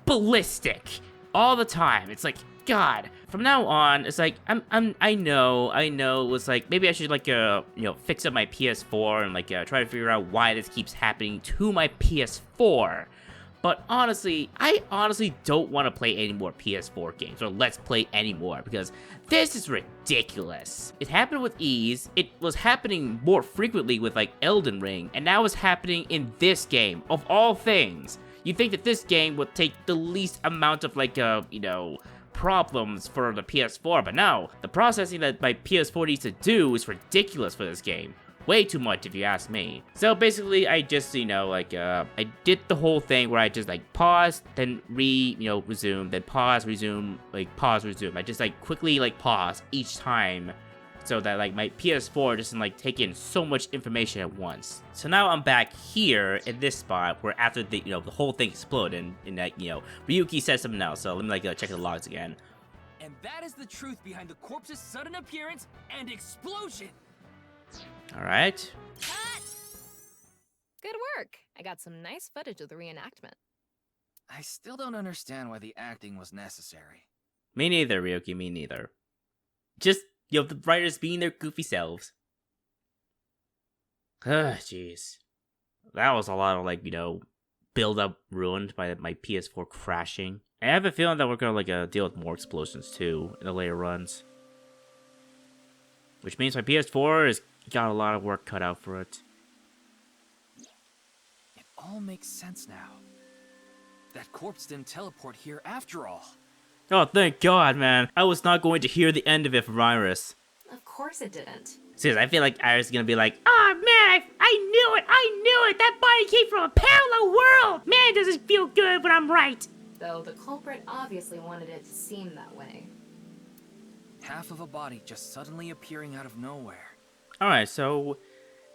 ballistic all the time. It's like, God, from now on, it's like, I know, it's like, maybe I should, like, fix up my PS4 and, like, try to figure out why this keeps happening to my PS4. But honestly, I honestly don't want to play any more PS4 games, or Let's Play anymore, because this is ridiculous. It happened with Ease, it was happening more frequently with, like, Elden Ring, and now it's happening in this game, of all things. You'd think that this game would take the least amount of, like, problems for the PS4, but no, the processing that my PS4 needs to do is ridiculous for this game. Way too much, if you ask me. So basically, I just, I did the whole thing where I just, like, pause, then resume, then pause, resume, like, pause, resume. I just, like, quickly, like, pause each time so that, like, my PS4 doesn't, like, take in so much information at once. So now I'm back here in this spot where after the, the whole thing exploded and that, Ryuki said something else. So let me, like, check the logs again. And that is the truth behind the corpse's sudden appearance and explosion. Alright. Cut! Good work. I got some nice footage of the reenactment. I still don't understand why the acting was necessary. Me neither, Ryuki, me neither. Just, the writers being their goofy selves. Jeez. That was a lot of, like, build-up ruined by my PS4 crashing. I have a feeling that we're gonna, like, deal with more explosions, too, in the later runs. Which means my PS4 has got a lot of work cut out for it. It all makes sense now. That corpse didn't teleport here after all. Oh, thank God, man. I was not going to hear the end of it from Iris. Of course it didn't. Seriously, I feel like Iris is gonna be like, oh man, I knew it! That body came from a parallel world! Man, does it feel good when I'm right! Though the culprit obviously wanted it to seem that way. Half of a body just suddenly appearing out of nowhere. Alright, so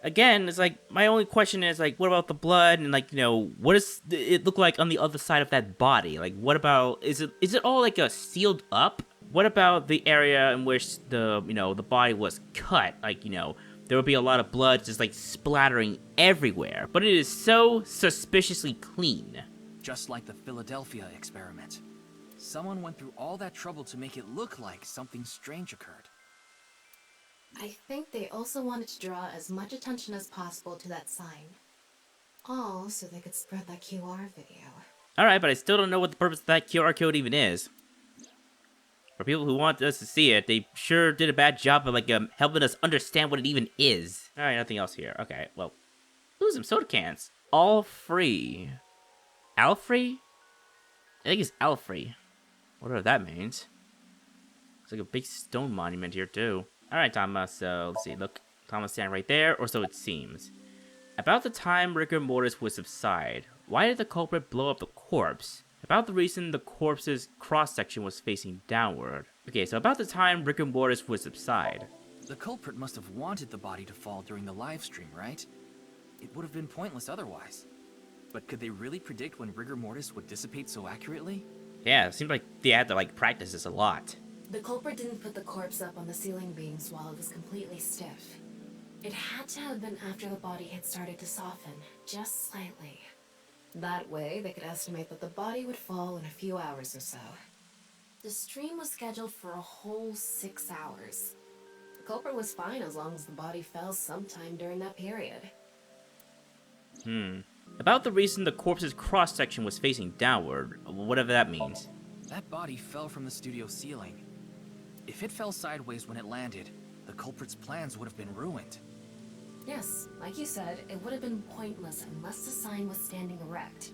again, it's like, my only question is, like, what about the blood? And, like, what does it look like on the other side of that body? Like, what about, is it all, like, sealed up? What about the area in which the body was cut? Like, there would be a lot of blood just, like, splattering everywhere. But it is so suspiciously clean. Just like the Philadelphia experiment. Someone went through all that trouble to make it look like something strange occurred. I think they also wanted to draw as much attention as possible to that sign. All so they could spread that QR video. Alright, but I still don't know what the purpose of that QR code even is. For people who want us to see it, they sure did a bad job of, like, helping us understand what it even is. Alright, nothing else here. Okay, well. Ooh, some soda cans. All free. All free? I think it's all free. Whatever that means. It's like a big stone monument here, too. Alright, Thomas, so let's see. Look, Thomas standing right there, or so it seems. About the time rigor mortis would subside, why did the culprit blow up the corpse? About the reason the corpse's cross-section was facing downward. Okay, so about the time rigor mortis would subside. The culprit must have wanted the body to fall during the live stream, right? It would have been pointless otherwise. But could they really predict when rigor mortis would dissipate so accurately? Yeah, it seemed like they had to practice this a lot. The culprit didn't put the corpse up on the ceiling beams while it was completely stiff. It had to have been after the body had started to soften, just slightly. That way, they could estimate that the body would fall in a few hours or so. The stream was scheduled for a whole 6 hours. The culprit was fine as long as the body fell sometime during that period. About the reason the corpse's cross-section was facing downward, whatever that means. That body fell from the studio ceiling. If it fell sideways when it landed, the culprit's plans would have been ruined. Yes, like you said, it would have been pointless unless the sign was standing erect.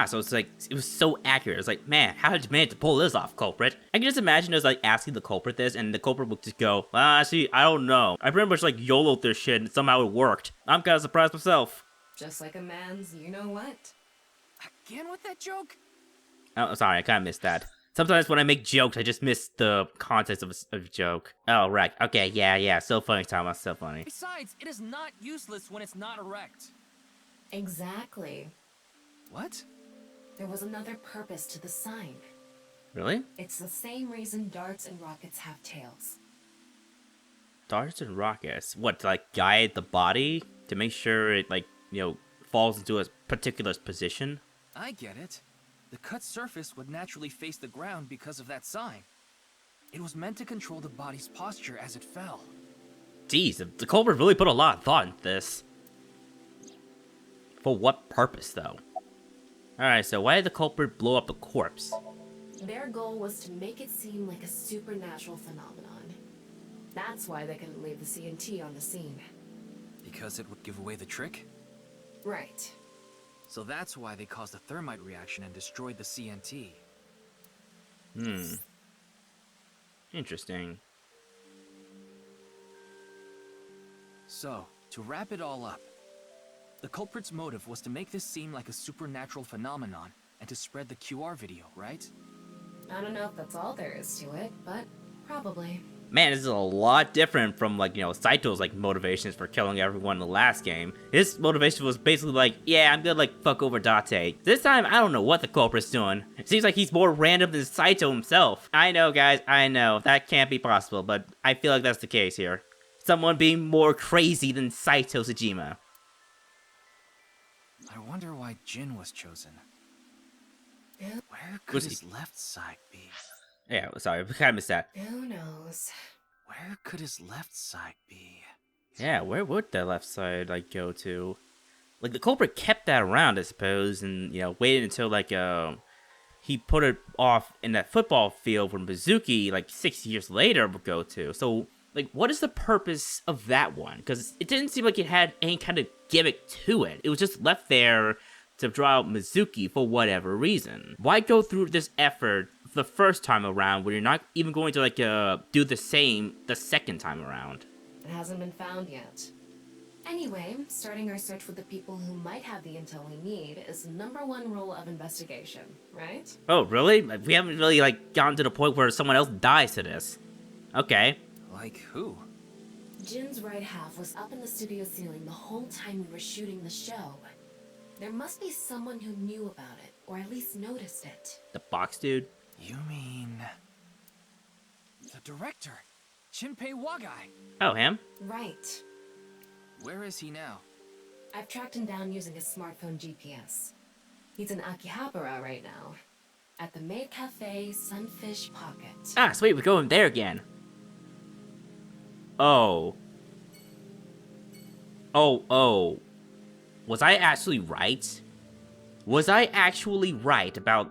So it's it was so accurate. It's man, how did you manage to pull this off, culprit? I can just imagine us asking the culprit this, and the culprit would just go, see, I don't know. I pretty much YOLO'd this shit, and somehow it worked. I'm kind of surprised myself. Just like a man's you-know-what. Again with that joke? Oh, sorry, I kind of missed that. Sometimes when I make jokes, I just miss the context of a joke. Oh, right. Okay, yeah. So funny, Thomas. So funny. Besides, it is not useless when it's not erect. Exactly. What? There was another purpose to the sign. Really? It's the same reason darts and rockets have tails. Darts and rockets. What, to guide the body? To make sure it, falls into a particular position? I get it. The cut surface would naturally face the ground because of that sign. It was meant to control the body's posture as it fell. Jeez, the culprit really put a lot of thought into this. For what purpose, though? Alright, so why did the culprit blow up the corpse? Their goal was to make it seem like a supernatural phenomenon. That's why they couldn't leave the CNT on the scene. Because it would give away the trick? Right. So that's why they caused a thermite reaction and destroyed the CNT. Interesting. So, to wrap it all up, the culprit's motive was to make this seem like a supernatural phenomenon and to spread the QR video, right? I don't know if that's all there is to it, but probably. Man, this is a lot different from, Saito's, motivations for killing everyone in the last game. His motivation was basically yeah, I'm gonna, fuck over Date. This time, I don't know what the culprit's doing. It seems like he's more random than Saito himself. I know, guys, I know. That can't be possible, but I feel like that's the case here. Someone being more crazy than Saito Sejima. I wonder why Jin was chosen. Where could Was his left side be? Yeah, sorry, I kind of missed that. Who knows? Where could his left side be? Yeah, where would the left side, go to? The culprit kept that around, I suppose, and, waited until, he put it off in that football field where Mizuki, 6 years later, would go to. So, what is the purpose of that one? Because it didn't seem like it had any kind of gimmick to it. It was just left there to draw out Mizuki for whatever reason. Why go through this effort the first time around when you're not even going to, do the same the second time around? It hasn't been found yet. Anyway, starting our search with the people who might have the intel we need is the #1 rule of investigation, right? Oh, really? We haven't really, gotten to the point where someone else dies to this. Okay. Like who? Jin's right half was up in the studio ceiling the whole time we were shooting the show. There must be someone who knew about it, or at least noticed it. The box dude? You mean... the director, Shinpei Wagai. Oh, him? Right. Where is he now? I've tracked him down using his smartphone GPS. He's in Akihabara right now, at the Maid Cafe Sunfish Pocket. Ah, sweet, we're going there again. Oh. Oh. Was I actually right? Was I actually right about,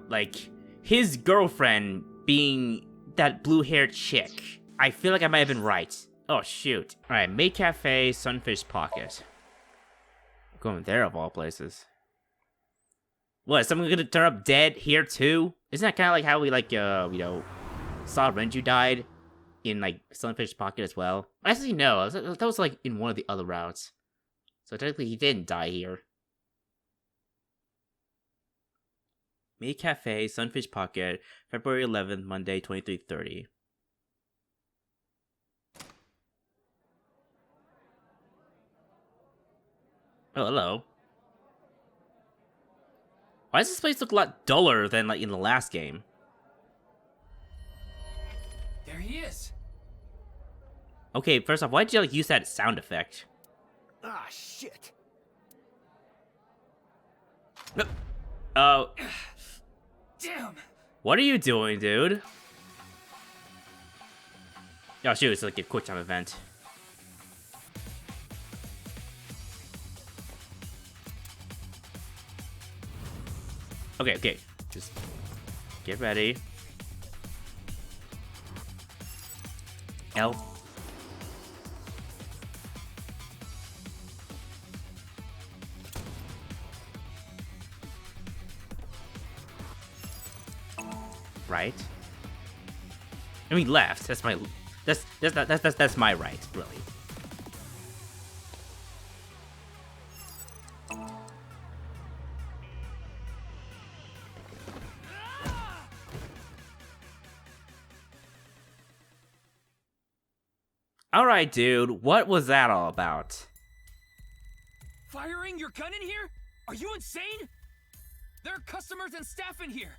his girlfriend being that blue-haired chick? I feel like I might have been right. Oh, shoot. Alright, Maid Cafe, Sunfish Pocket. Going there of all places. What, is someone gonna turn up dead here too? Isn't that kind of like how we, saw Renju died in, Sunfish Pocket as well? Actually, no, that was, in one of the other routes. So technically he didn't die here. Me Cafe, Sunfish Pocket, February 11th, Monday, 23:30. Oh, hello. Why does this place look a lot duller than like in the last game? There he is. Okay, first off, why did you like use that sound effect? Ah, shit. Oh, Damn. what are you doing, dude? Oh shoot, it's like a quick time event. Okay, just get ready. L. Right. I mean left. That's my. That's my right, really. Alright, dude, what was that all about? Firing your gun in here? Are you insane? There are customers and staff in here.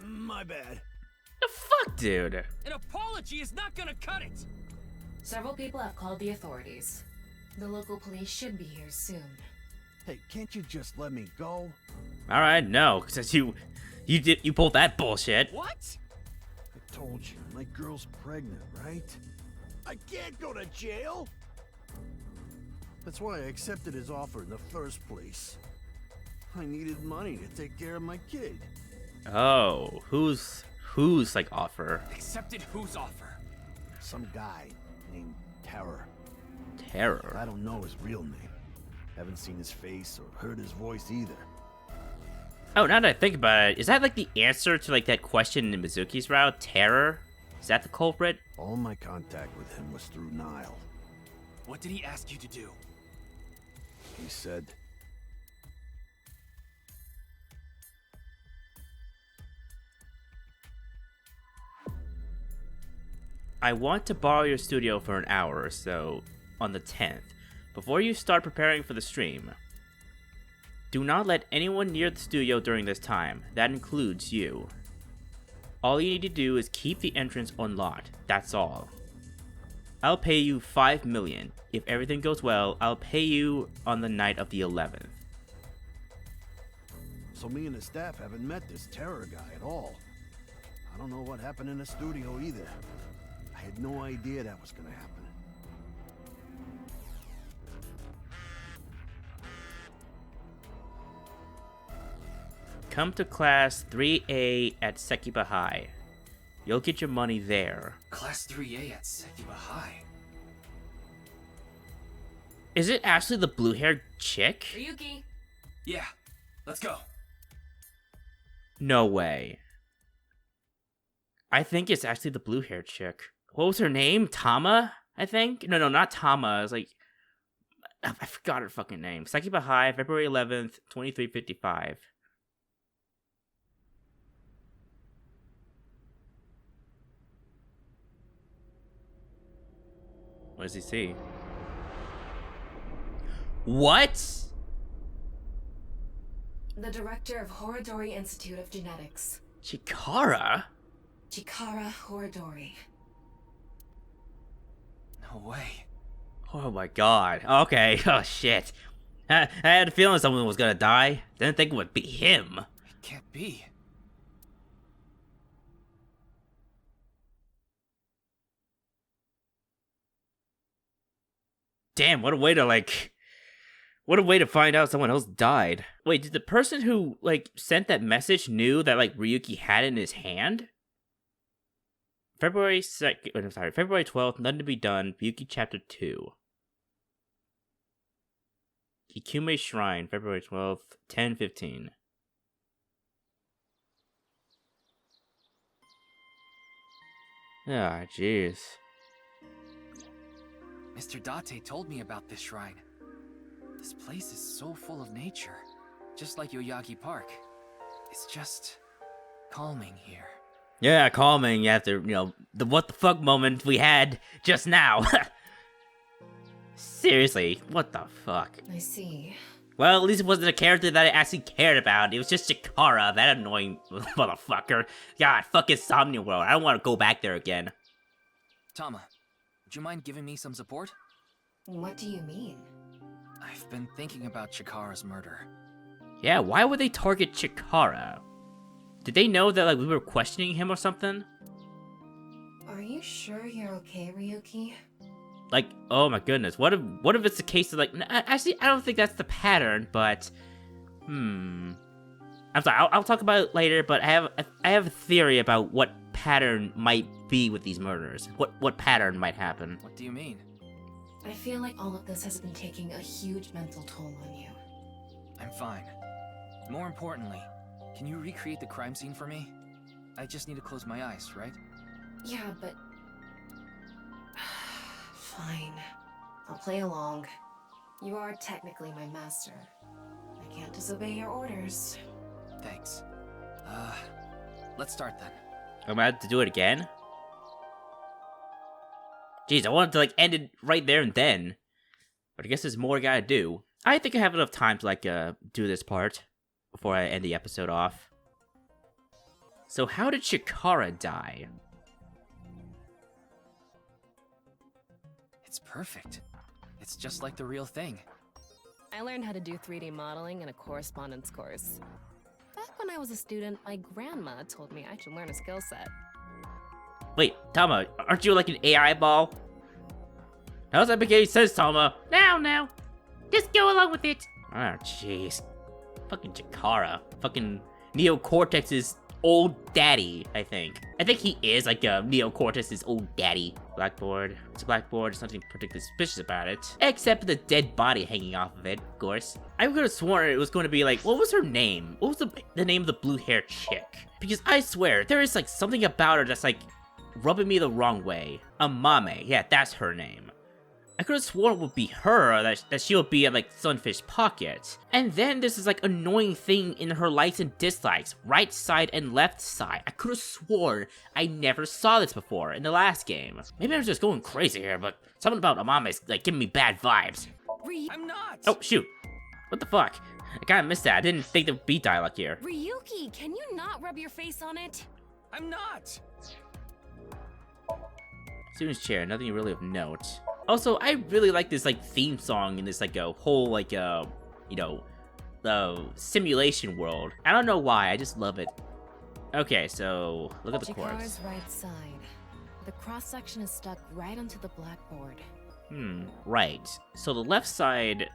My bad. The fuck, dude? An apology is not gonna cut it. Several people have called the authorities. The local police should be here soon. Hey, can't you just let me go? Alright, no, since you pulled that bullshit. What? I told you, my girl's pregnant, right? I can't go to jail! That's why I accepted his offer in the first place. I needed money to take care of my kid. Oh, who's like offer? Accepted whose offer? Some guy named Terror. Terror. I don't know his real name. Haven't seen his face or heard his voice either. Oh, now that I think about it, is that like the answer to like that question in Mizuki's route? Terror? Is that the culprit? All my contact with him was through Nile. What did he ask you to do? He said, I want to borrow your studio for an hour or so on the 10th, before you start preparing for the stream. Do not let anyone near the studio during this time. That includes you. All you need to do is keep the entrance unlocked. That's all. I'll pay you 5 million. If everything goes well, I'll pay you on the night of the 11th. so me and the staff haven't met this Terror guy at all. I don't know what happened in the studio either. I had no idea that was gonna happen. Come to class 3A at Sekiba High. You'll get your money there. Class 3A at Sekiba High. Is it actually the blue-haired chick? Ryuki! Yeah, let's go. No way. I think it's actually the blue-haired chick. What was her name? Tama, I think? No, not Tama. It was like... I forgot her fucking name. Sekiba High, February 11th, 2355. What does he see? What? The director of Horodori Institute of Genetics. Chikara? Chikara Horodori. No way. Oh my god. Okay. Oh shit. I had a feeling someone was gonna die. Didn't think it would be him. It can't be. Damn, what a way to find out someone else died. Wait, did the person who, like, sent that message knew that, like, Ryuki had it in his hand? February 12th, Nothing to Be Done, Ryuki Chapter 2. Kikume Shrine, February 12th, 10:15. Ah, jeez. Mr. Date told me about this shrine. This place is so full of nature, just like Yoyagi Park. It's just calming here. Yeah, calming after, the what the fuck moment we had just now. Seriously, what the fuck? I see. Well, at least it wasn't a character that I actually cared about. It was just Chikara, that annoying motherfucker. God, fucking Somnium World. I don't want to go back there again. Tama, would you mind giving me some support? What do you mean? I've been thinking about Chikara's murder. Yeah, why would they target Chikara? Did they know that, like, we were questioning him or something? Are you sure you're okay, Ryuki? Like, oh my goodness, what if it's the case of, like, actually, I don't think that's the pattern, but, I'm sorry, I'll talk about it later, but I have a theory about what pattern might be with these murders. What pattern might happen. What do you mean? I feel like all of this has been taking a huge mental toll on you. I'm fine. More importantly, can you recreate the crime scene for me? I just need to close my eyes, right? Yeah, but... Fine. I'll play along. You are technically my master. I can't disobey your orders. Thanks. Let's start then. I'm gonna have to do it again? Jeez, I wanted to, like, end it right there and then. But I guess there's more I gotta do. I think I have enough time to, like, do this part before I end the episode off. So how did Chikara die? It's perfect. It's just like the real thing. I learned how to do 3D modeling in a correspondence course. Back when I was a student, my grandma told me I should learn a skill set. Wait, Tama, aren't you like an AI ball? How's that make any sense, Tama? Now. Just go along with it. Oh, jeez. Fucking Chikara. Fucking Neocortex's old daddy, I think. I think he is like Neocortex's old daddy. Blackboard. It's a blackboard. There's nothing particularly suspicious about it. Except the dead body hanging off of it, of course. I would have sworn it was going to be like, what was her name? What was the name of the blue-haired chick? Because I swear, there is like something about her that's like rubbing me the wrong way. Amame. Yeah, that's her name. I could have sworn it would be her, that she would be at, like, Sunfish Pocket. And then there's this, like, annoying thing in her likes and dislikes, right side and left side. I could have sworn I never saw this before in the last game. Maybe I'm just going crazy here, but something about Amame's, like, giving me bad vibes. I'm not! Oh, shoot. What the fuck? I kinda missed that. I didn't think there would be dialogue here. Ryuki, can you not rub your face on it? I'm not! Student's chair, nothing really of note. Also, I really like this, like, theme song in this, like, a whole, like, simulation world. I don't know why, I just love it. Okay, so, look at the Chikara's corpse. right side. The cross-section is stuck right onto the blackboard. Right. So the left side...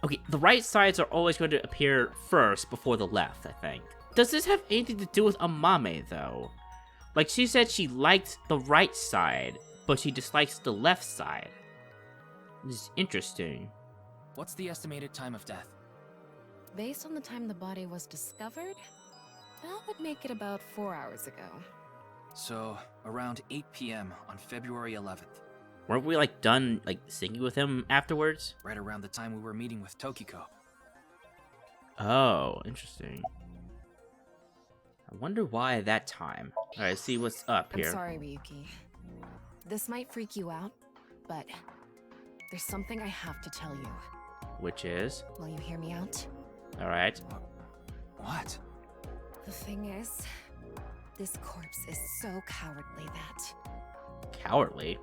Okay, the right sides are always going to appear first before the left, I think. Does this have anything to do with Amame, though? Like, she said she liked the right side, but she dislikes the left side. This is interesting. What's the estimated time of death? Based on the time the body was discovered, that would make it about 4 hours ago. So, around 8 p.m. on February 11th. Weren't we, like, done, like, singing with him afterwards? Right around the time we were meeting with Tokiko. Oh, interesting. I wonder why that time. Alright, see what's up here. I'm sorry, Ryuki. This might freak you out, but there's something I have to tell you. Which is? Will you hear me out? Alright. What? The thing is, this corpse is so cowardly that Cowardly?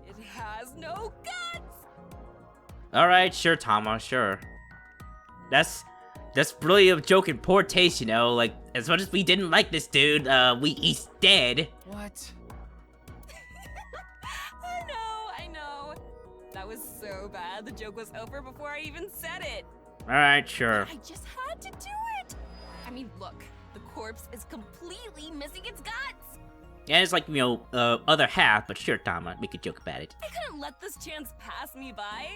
it has no guts! Alright, sure, Tama, sure. That's really a joke in poor taste, you know? Like, as much as we didn't like this dude, he's dead. What? I know. That was so bad, the joke was over before I even said it. Alright, sure. I just had to do it! I mean, look, the corpse is completely missing its guts! Yeah, it's like, other half, but sure, Tama, make a joke about it. I couldn't let this chance pass me by.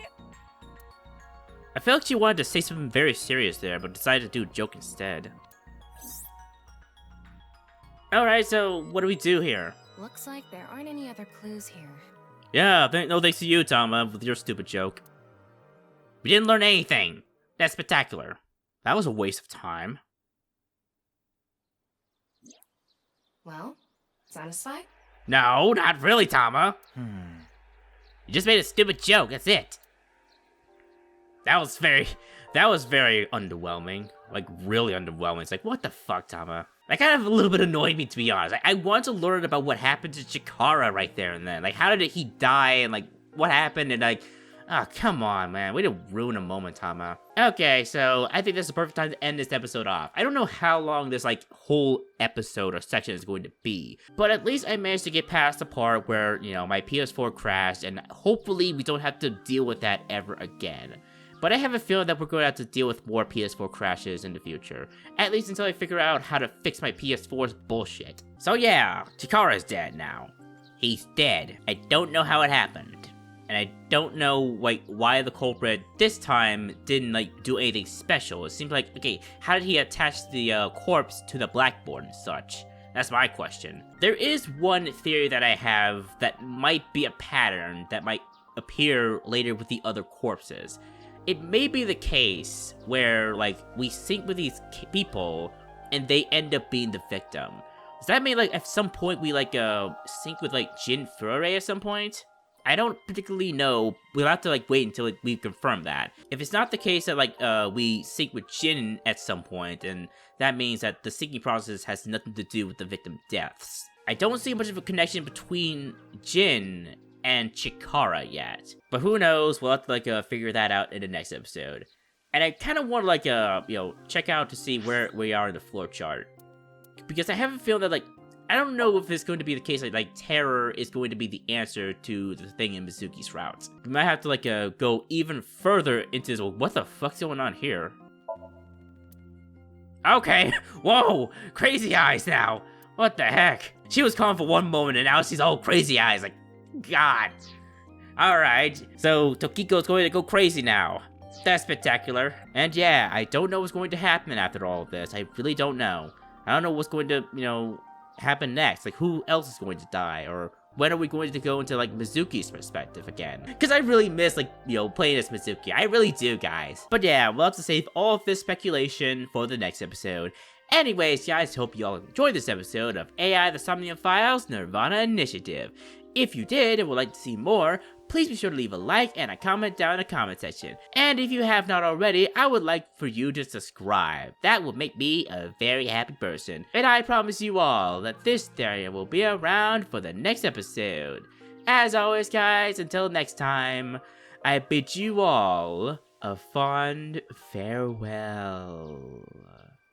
I felt like she wanted to say something very serious there, but decided to do a joke instead. Alright, so what do we do here? Looks like there aren't any other clues here. Yeah, no thanks to you, Tama, with your stupid joke. We didn't learn anything. That's spectacular. That was a waste of time. Well, satisfied? No, not really, Tama. You just made a stupid joke, that's it. That was very underwhelming. Like, really underwhelming. It's like, what the fuck, Tama? That kind of a little bit annoyed me, to be honest. I want to learn about what happened to Chikara right there and then. Like, how did he die, and like, what happened, and like, oh, come on, man. Way to ruin a moment, Tama. Okay, so I think this is the perfect time to end this episode off. I don't know how long this, like, whole episode or section is going to be, but at least I managed to get past the part where, you know, my PS4 crashed, and hopefully we don't have to deal with that ever again. But I have a feeling that we're going to have to deal with more PS4 crashes in the future, at least until I figure out how to fix my PS4's bullshit. So yeah, Chikara's dead now. He's dead. I don't know how it happened. And I don't know, like, why the culprit this time didn't, like, do anything special. It seemed like, okay, how did he attach the corpse to the blackboard and such? That's my question. There is one theory that I have that might be a pattern that might appear later with the other corpses. It may be the case where, like, we sync with these people and they end up being the victim. Does that mean, like, at some point we, like, sync with, like, Jin Furue at some point? I don't particularly know. We'll have to, like, wait until like, we confirm that. If it's not the case that, like, we sync with Jin at some point, and that means that the syncing process has nothing to do with the victim deaths. I don't see much of a connection between Jin and Chikara yet. But who knows, we'll have to, like, figure that out in the next episode. And I kind of want to, like, you know, check out to see where we are in the floor chart. Because I have a feeling that, like, I don't know if it's going to be the case, like terror is going to be the answer to the thing in Mizuki's route. We might have to, like, go even further into this. Well, what the fuck's going on here? Okay, whoa, crazy eyes now. What the heck? She was calm for one moment and now she's all crazy eyes, like, God. Alright, so Tokiko's going to go crazy now. That's spectacular. And yeah, I don't know what's going to happen after all of this. I really don't know. I don't know what's going to, you know, happen next. Like, who else is going to die? Or when are we going to go into, like, Mizuki's perspective again? Because I really miss, like, you know, playing as Mizuki. I really do, guys. But yeah, we'll have to save all of this speculation for the next episode. Anyways, guys, hope you all enjoyed this episode of AI the Somnium Files Nirvana Initiative. If you did and would like to see more, please be sure to leave a like and a comment down in the comment section. And if you have not already, I would like for you to subscribe. That would make me a very happy person. And I promise you all that this area will be around for the next episode. As always, guys, until next time, I bid you all a fond farewell.